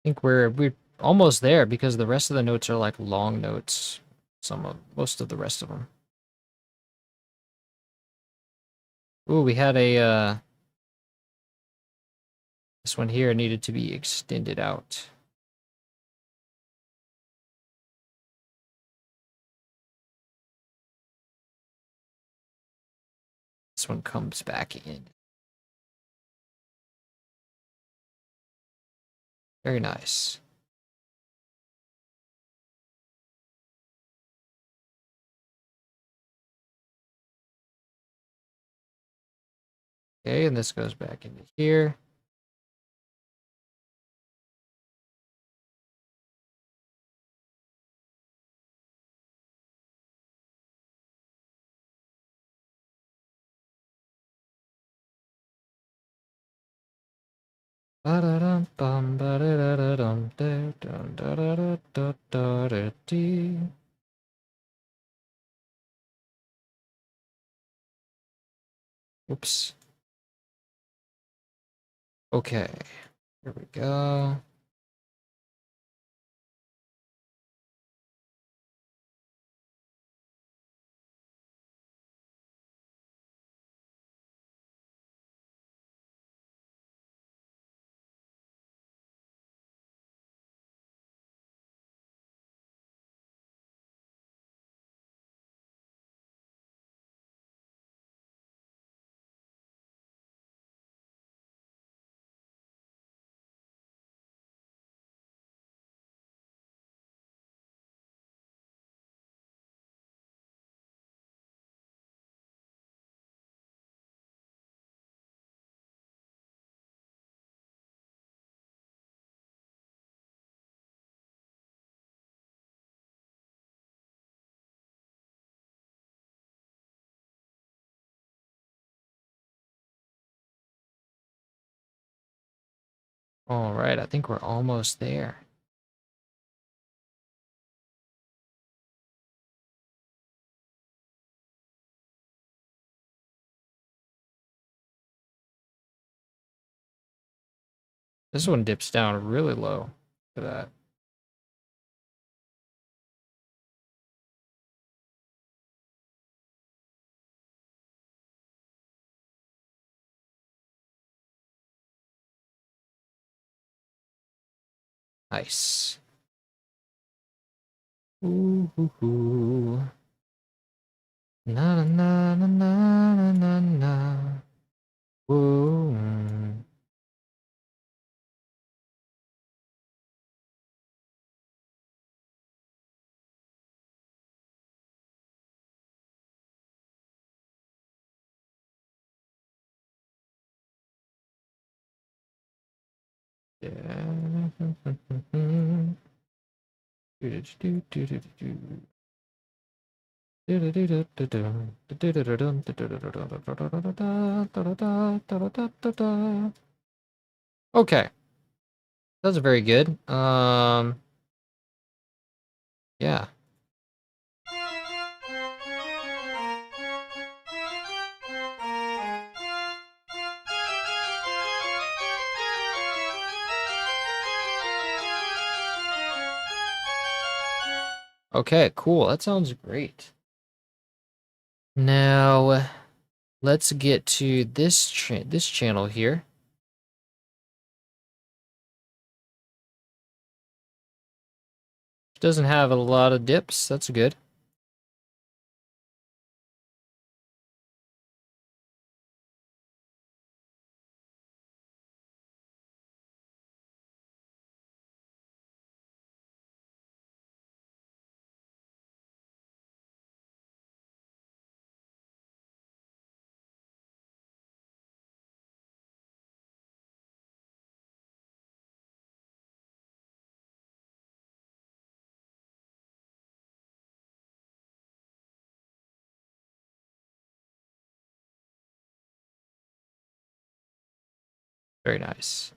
I think we're almost there because the rest of the notes are like long notes. Most of the rest of them. Ooh, we had a this one here needed to be extended out. This one comes back in. Very nice. Okay, and this goes back into here. Oops. Okay, here we go. All right, I think we're almost there. This one dips down really low. Look at that. Nice. Ooh, hoo, hoo. Na na na na na na na. Ooh. Yeah. Okay, that's very good. Yeah. Okay, cool. That sounds great. Now, let's get to this channel here. Doesn't have a lot of dips. That's good. Very nice.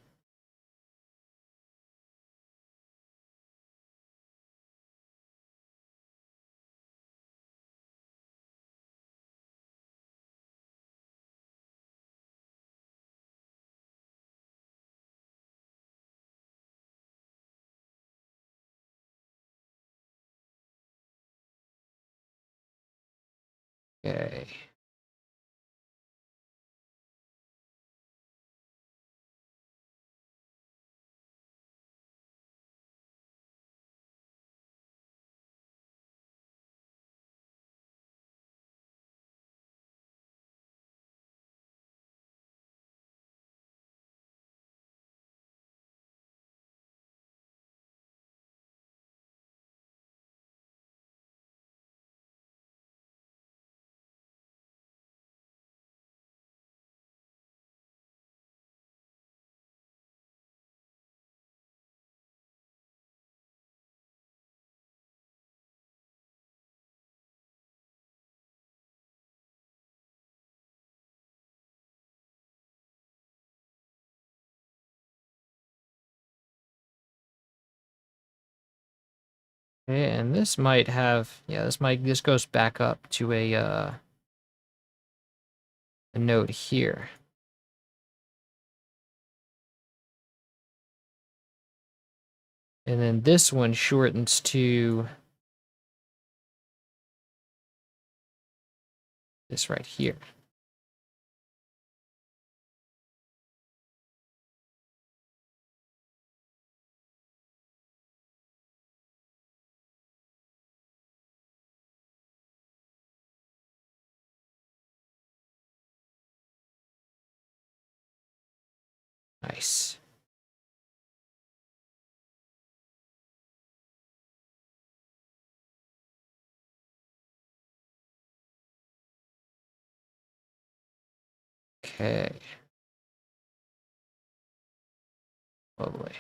Okay. Okay, and this might have, yeah, this goes back up to a note here. And then this one shortens to this right here. Nice. Okay. Lovely.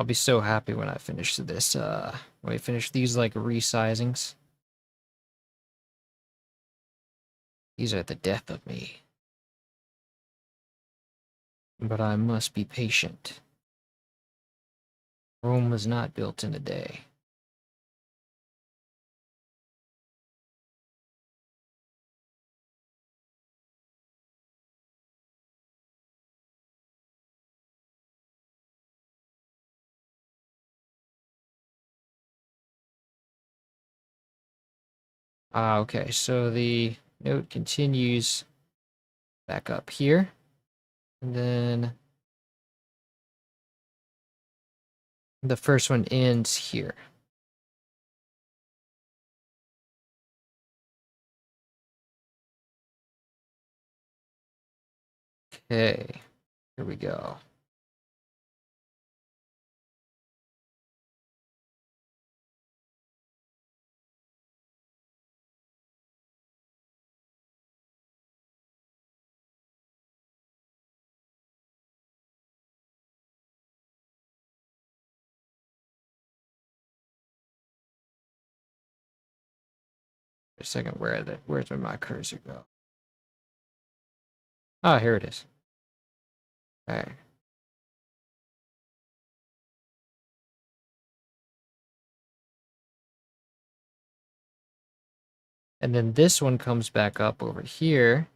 I'll be so happy when I finish this, when I finish these, like, resizings. These are the death of me. But I must be patient. Rome was not built in a day. Ah, okay, so the note continues back up here. And then the first one ends here. Okay, here we go. A second, where's my cursor go? Ah, here it is. Alright. And then this one comes back up over here.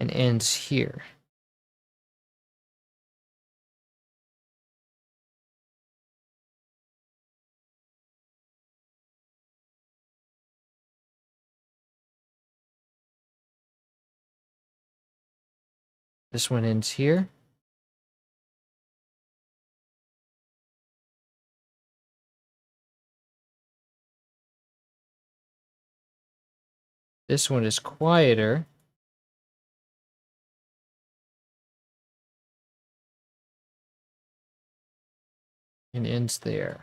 and ends here. This one ends here. This one is quieter. And ends there.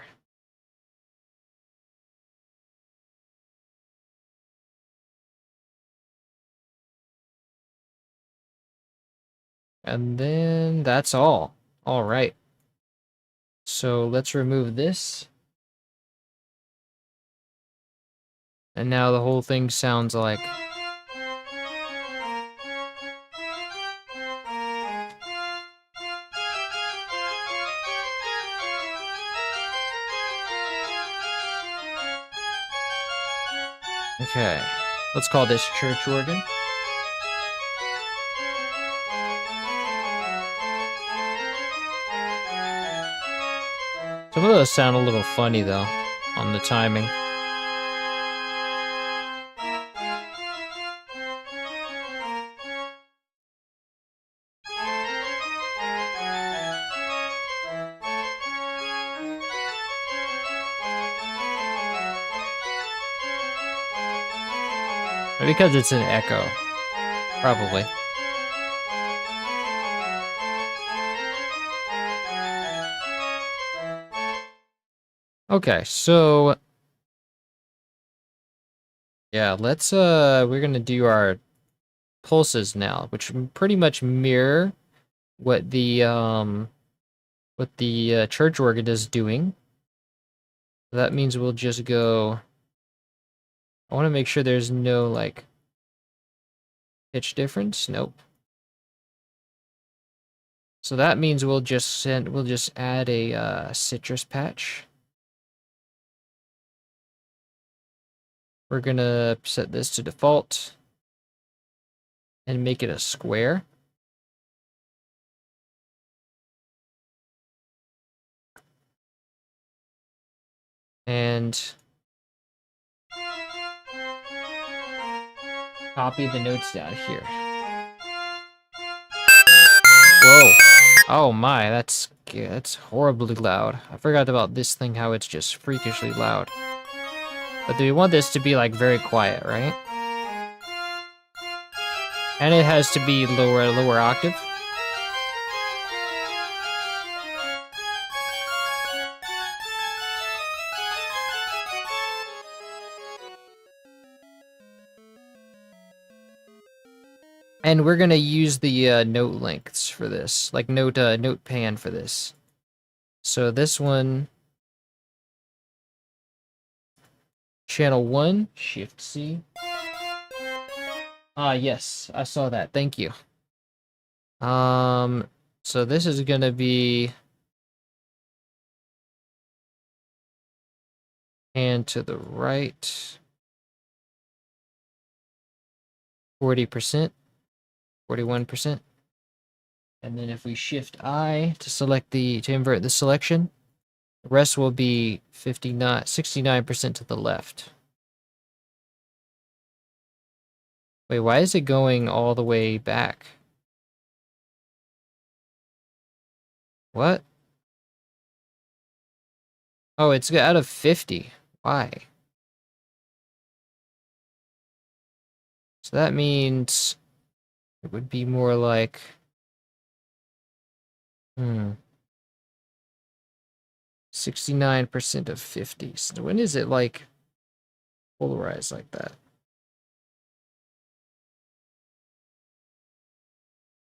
And then that's all. All right. So let's remove this. And now the whole thing sounds like... Okay. Let's call this church organ. Some of those sound a little funny, though, on the timing. Because it's an echo. Probably. Okay, so... yeah, let's, we're gonna do our pulses now, which pretty much mirror what the church organ is doing. That means we'll just go... I want to make sure there's no, like, pitch difference. Nope. So that means we'll just add a citrus patch. We're gonna set this to default and make it a square. And copy the notes down here. Whoa. Oh my, that's horribly loud. I forgot about this thing, how it's just freakishly loud. But do we want this to be like very quiet, right? And it has to be lower octave. And we're gonna use the note lengths for this, like note pan for this. So this one, channel 1, Shift C. Ah, yes, I saw that. Thank you. So this is gonna be pan to the right, 40%, 41%. And then if we Shift I to invert the selection, the rest will be 69% to the left. Wait, why is it going all the way back? What? Oh, it's out of 50. Why? So that means it would be more like... 69% of 50. So when is it like polarized like that?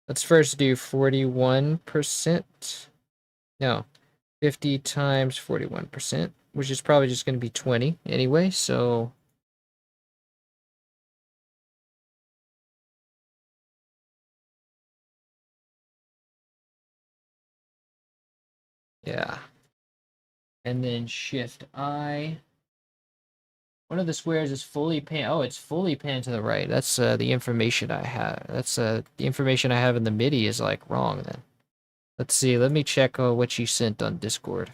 Let's first do 41%. No, 50 times 41%, which is probably just going to be 20 anyway, so... yeah. And then Shift I One of the squares is fully pan. Oh, it's fully pan to the right. That's the information I have. That's the information I have in the MIDI is like wrong then. Let's see. Let me check what you sent on Discord.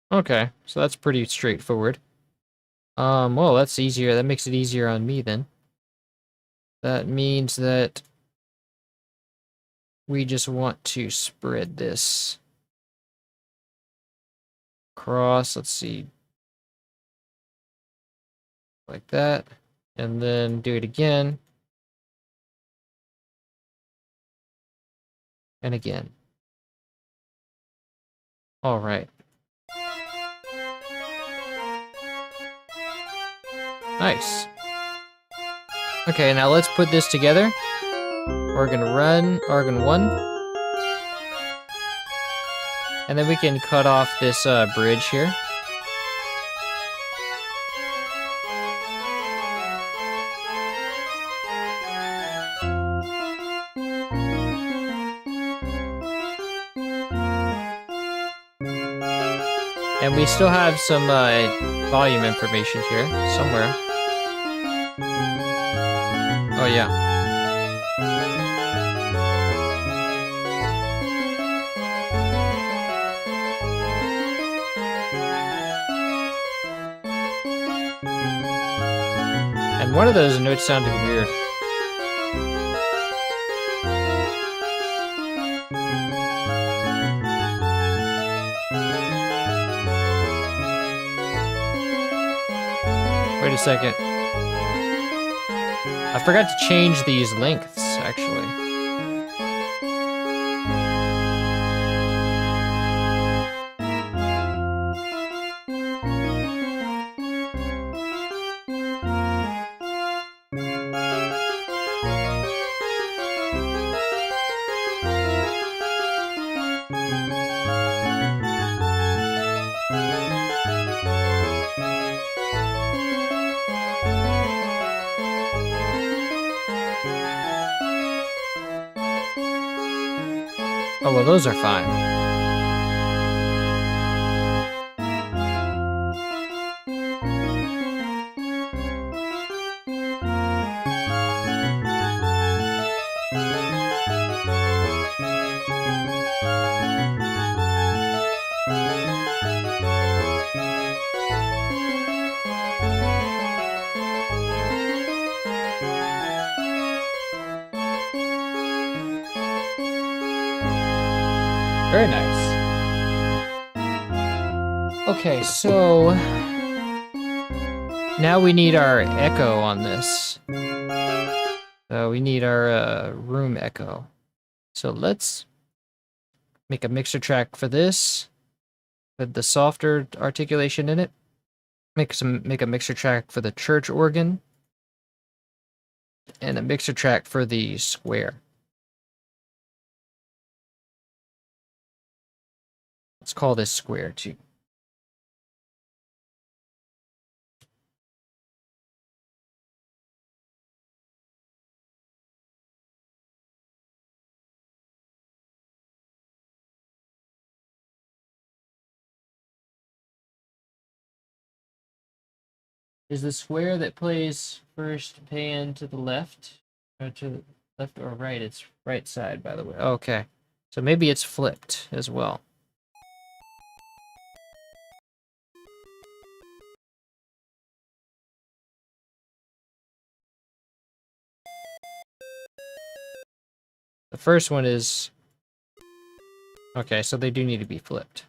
Okay, so that's pretty straightforward. Well, that's easier. That makes it easier on me then. That means that we just want to spread this across. Let's see. Like that. And then do it again. And again. All right. Nice. Okay, now let's put this together. Organ run, organ 1. And then we can cut off this bridge here. And we still have some volume information here, somewhere. Oh, yeah. And one of those notes sounded weird. Wait a second. I forgot to change these lengths, actually. Oh, well, those are fine. Very nice. Okay, so now we need our echo on this. So we need our room echo. So let's make a mixer track for this with the softer articulation in it. Make a mixer track for the church organ and a mixer track for the square. Let's call this square too. Is the square that plays first pan to the left? Or to the left or right? It's right side, by the way. Okay. So maybe it's flipped as well. The first one is... Okay, so they do need to be flipped.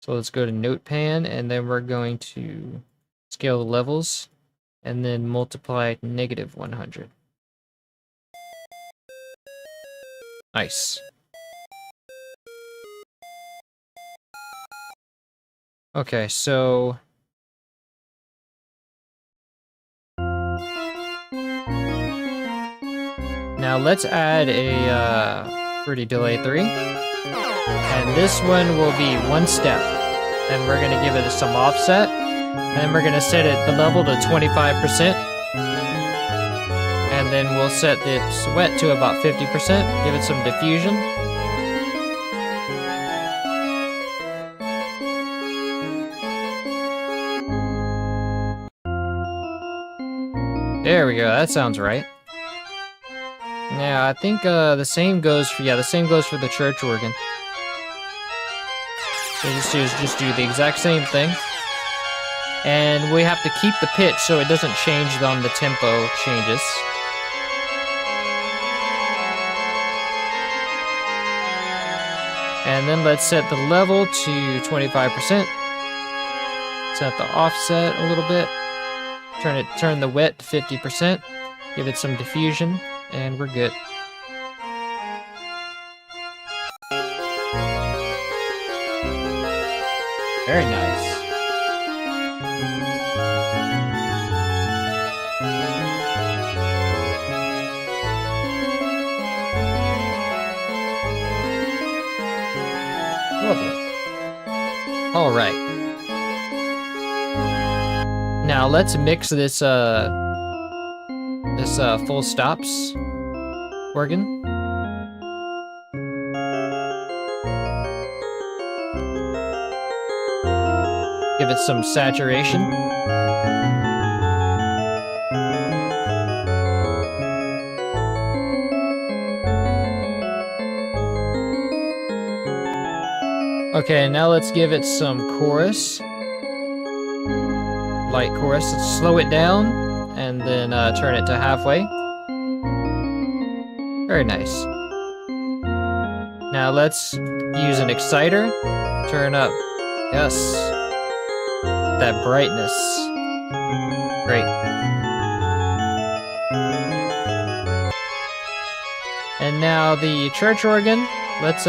So let's go to note pan, and then we're going to scale the levels, and then multiply -100. Nice. Okay, so... Now let's add a Pretty delay 3. And this one will be 1 step. And we're gonna give it some offset. And then we're gonna set the level to 25%. And then we'll set this wet to about 50%. Give it some diffusion. There we go, that sounds right. Now, I think the same goes for the church organ. So just do the exact same thing. And we have to keep the pitch so it doesn't change on the tempo changes. And then let's set the level to 25%. Set the offset a little bit. Turn the wet to 50%. Give it some diffusion, and we're good. Very nice. Lovely. All right. Now let's mix this full stops organ. Give it some saturation. Okay, now let's give it some chorus. Light chorus. Let's slow it down and then turn it to halfway. Very nice. Now let's use an exciter. Turn up. Yes. That brightness. Great. And now the church organ. Let's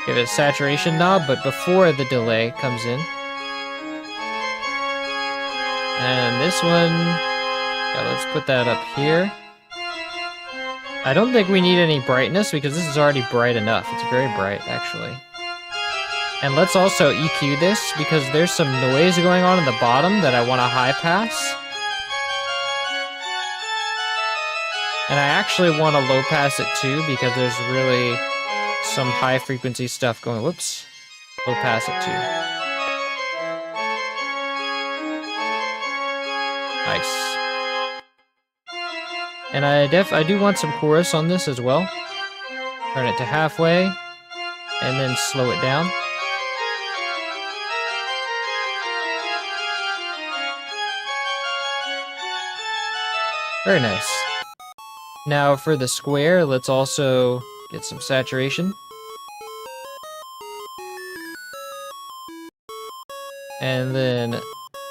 give it a saturation knob, but before the delay comes in. And this one, yeah, let's put that up here. I don't think we need any brightness because this is already bright enough. It's very bright, actually. And let's also EQ this because there's some noise going on in the bottom that I want to high pass. And I actually want to low pass it too because there's really some high frequency stuff going. Whoops. Low pass it too. Nice. And I do want some chorus on this as well. Turn it to halfway, and then slow it down. Very nice. Now for the square, let's also get some saturation. And then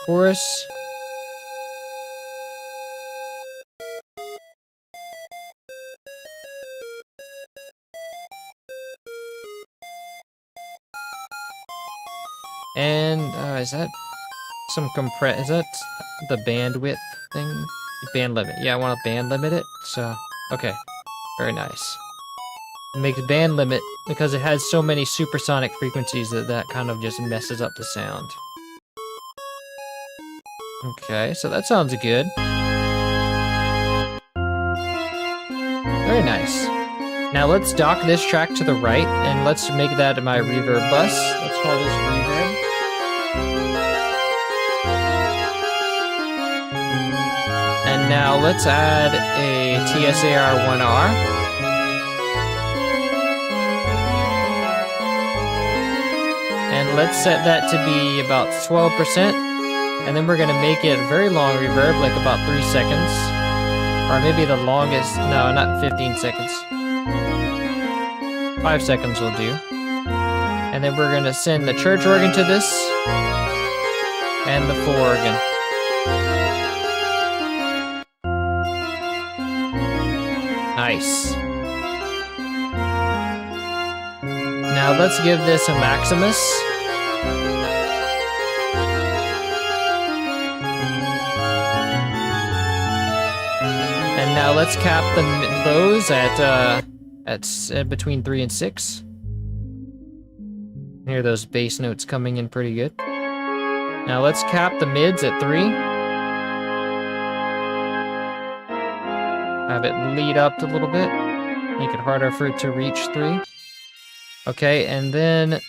chorus. And is that some is that the bandwidth thing? Band limit. Yeah, I want to band limit it. So, okay. Very nice. It makes band limit because it has so many supersonic frequencies that kind of just messes up the sound. Okay, so that sounds good. Very nice. Now let's dock this track to the right, and let's make that my reverb bus. Let's call this reverb. And now let's add a TSAR1R. And let's set that to be about 12%. And then we're going to make it a very long reverb, like about 3 seconds. Or maybe the longest, no, not 15 seconds. 5 seconds will do. And then we're going to send the church organ to this. And the full organ. Nice. Now let's give this a Maximus. And now let's cap the lows at at between 3 and 6. Hear those bass notes coming in pretty good. Now let's cap the mids at 3. Have it lead up a little bit. Make it harder for it to reach 3. Okay, and then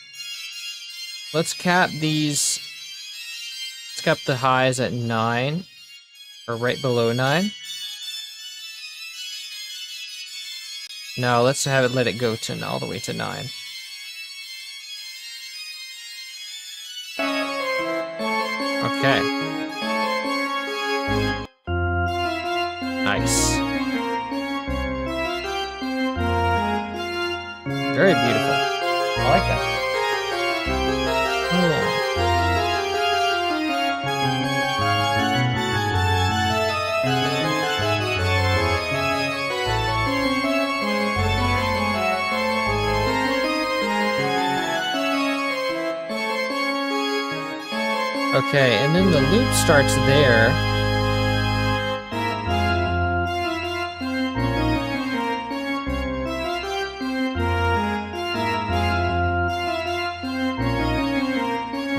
let's cap these. Let's cap the highs at 9, or right below 9. Now let's have it let it go to all the way to 9. Okay. Nice. Very beautiful. I like that. Okay, and then the loop starts there.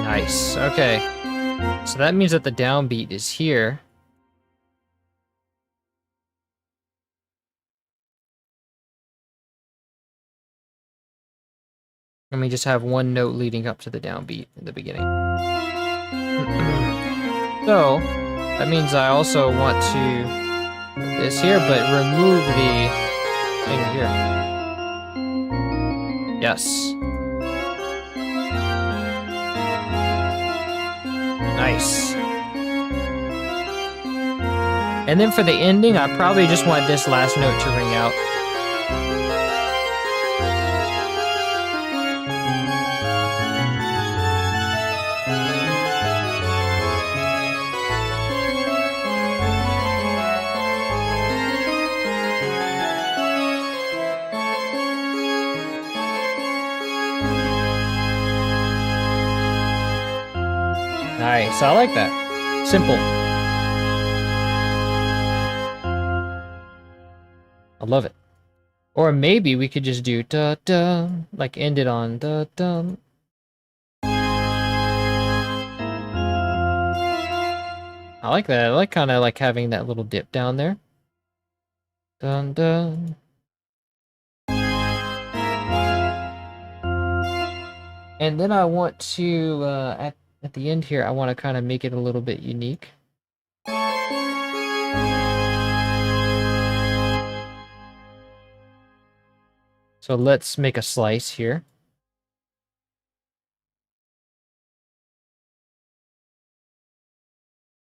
Nice, okay. So that means that the downbeat is here. And we just have one note leading up to the downbeat in the beginning. So, that means I also want to put this here, but remove the thing here. Yes. Nice. And then for the ending, I probably just want this last note to ring out. Nice, I like that. Simple. I love it. Or maybe we could just do da da, like end it on da da. I like that. I like kind of like having that little dip down there. Dun dun. And then I want to at the end here, I want to kind of make it a little bit unique. So let's make a slice here.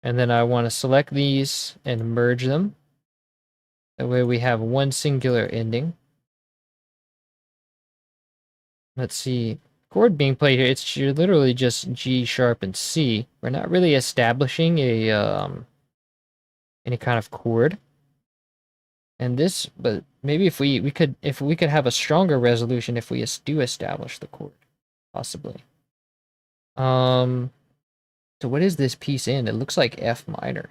And then I want to select these and merge them. That way we have one singular ending. Let's see. Chord being played here, it's literally just G sharp and C. We're not really establishing a any kind of chord. And this, but maybe if we could have a stronger resolution if we do establish the chord, possibly. So what is this piece in? It looks like F minor.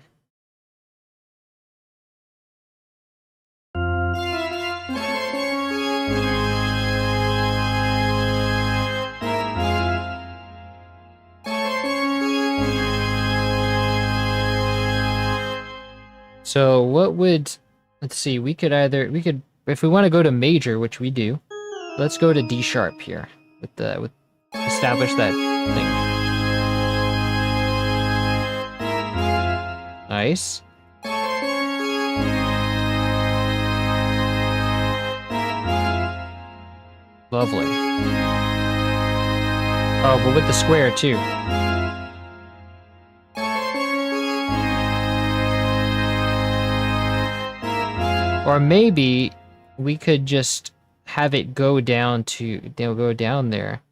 So what would, let's see, we could if we want to go to major, which we do, let's go to D sharp here with establish that thing. Nice. Lovely. Oh, but with the square too. Or maybe we could just have it go down to, they'll go down there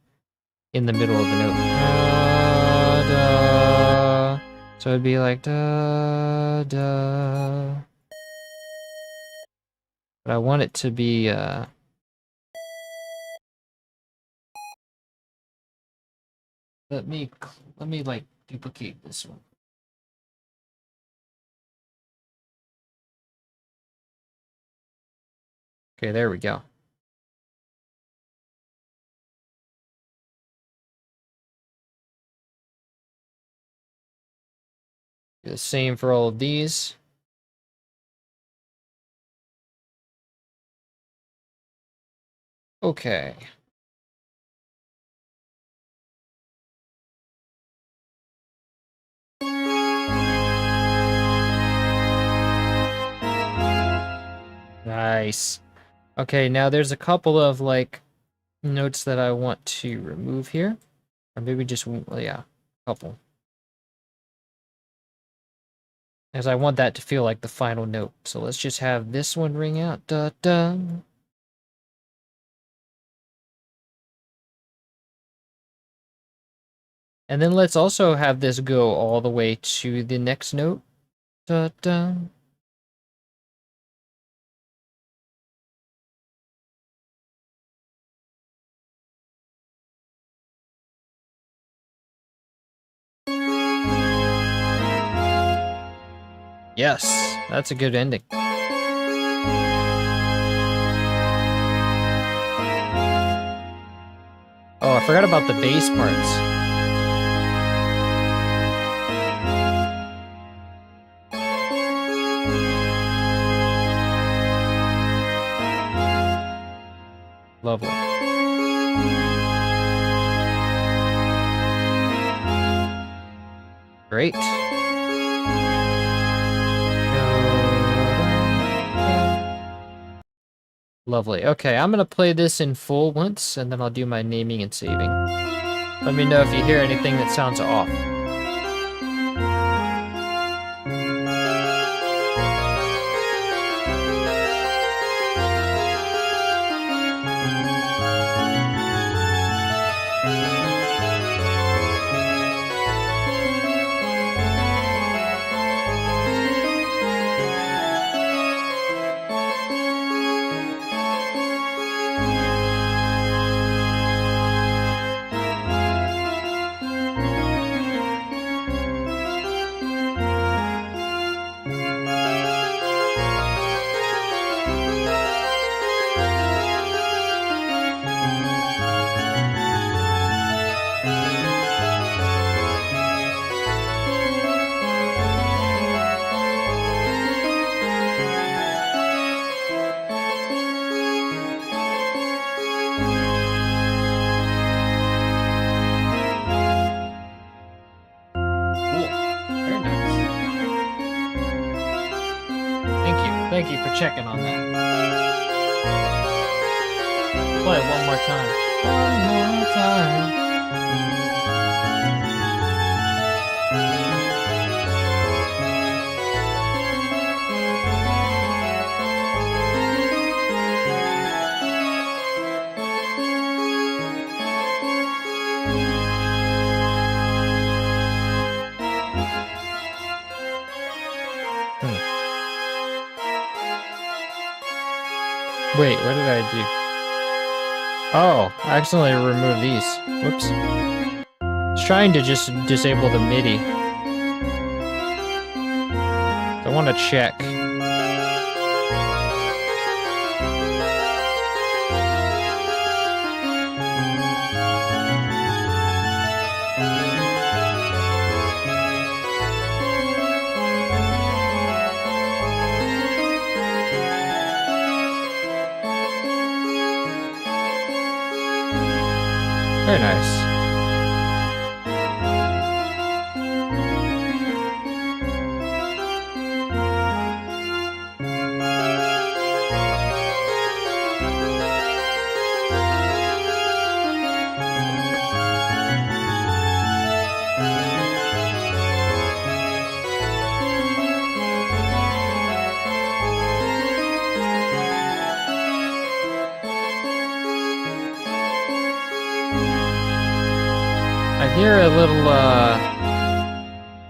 in the middle of the note. Da, da. So it'd be like da, da. But I want it to be, let me like duplicate this one. Okay, there we go. Do the same for all of these. Okay. Nice. Okay, now there's a couple of, like, notes that I want to remove here. Or maybe just, well, yeah, a couple. As I want that to feel like the final note. So let's just have this one ring out. Da da. And then let's also have this go all the way to the next note. Da da. Yes, that's a good ending. Oh, I forgot about the bass parts. Lovely. Great. Lovely. Okay, I'm gonna play this in full once, and then I'll do my naming and saving. Let me know if you hear anything that sounds off. Thank you for checking on that. Play it one more time. One more time. Wait, what did I do? Oh, I accidentally removed these. Whoops. I was trying to just disable the MIDI. I want to check. Very nice. I hear a little,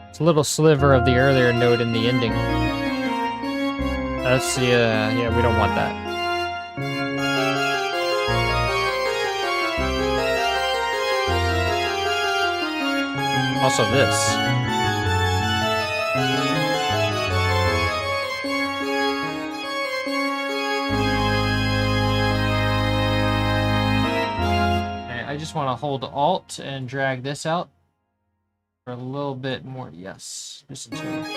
it's a little sliver of the earlier note in the ending. That's the, yeah, we don't want that. Also this. I just want to hold Alt and drag this out For a little bit more. Yes. Listen to it.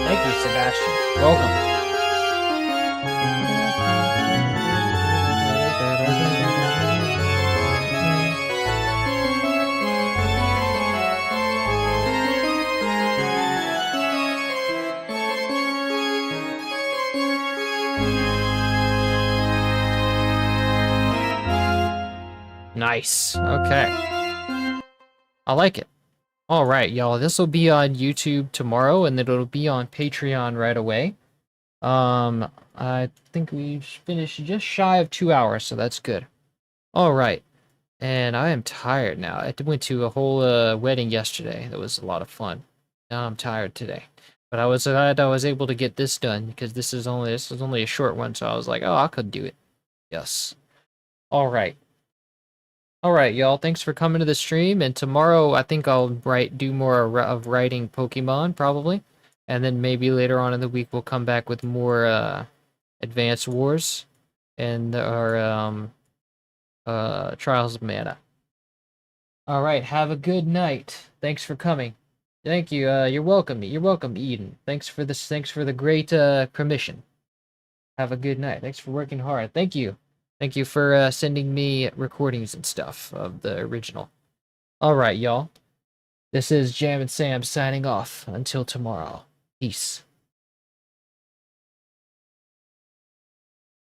Thank you, Sebastian. Welcome. Nice. Okay. I like it. All right, y'all. This will be on YouTube tomorrow, and then it'll be on Patreon right away. I think we finished just shy of 2 hours, so that's good. All right. And I am tired now. I went to a whole wedding yesterday. That was a lot of fun. Now I'm tired today. But I was glad I was able to get this done because this is only a short one, so I was like, oh, I could do it. Yes. All right. All right, y'all. Thanks for coming to the stream. And tomorrow, I think I'll do more of writing Pokemon, probably. And then maybe later on in the week, we'll come back with more Advanced Wars and our Trials of Mana. All right. Have a good night. Thanks for coming. Thank you. You're welcome. You're welcome, Eden. Thanks for this. Thanks for the great permission. Have a good night. Thanks for working hard. Thank you. Thank you for sending me recordings and stuff of the original. All right, y'all. This is Jam and Sam signing off. Until tomorrow. Peace.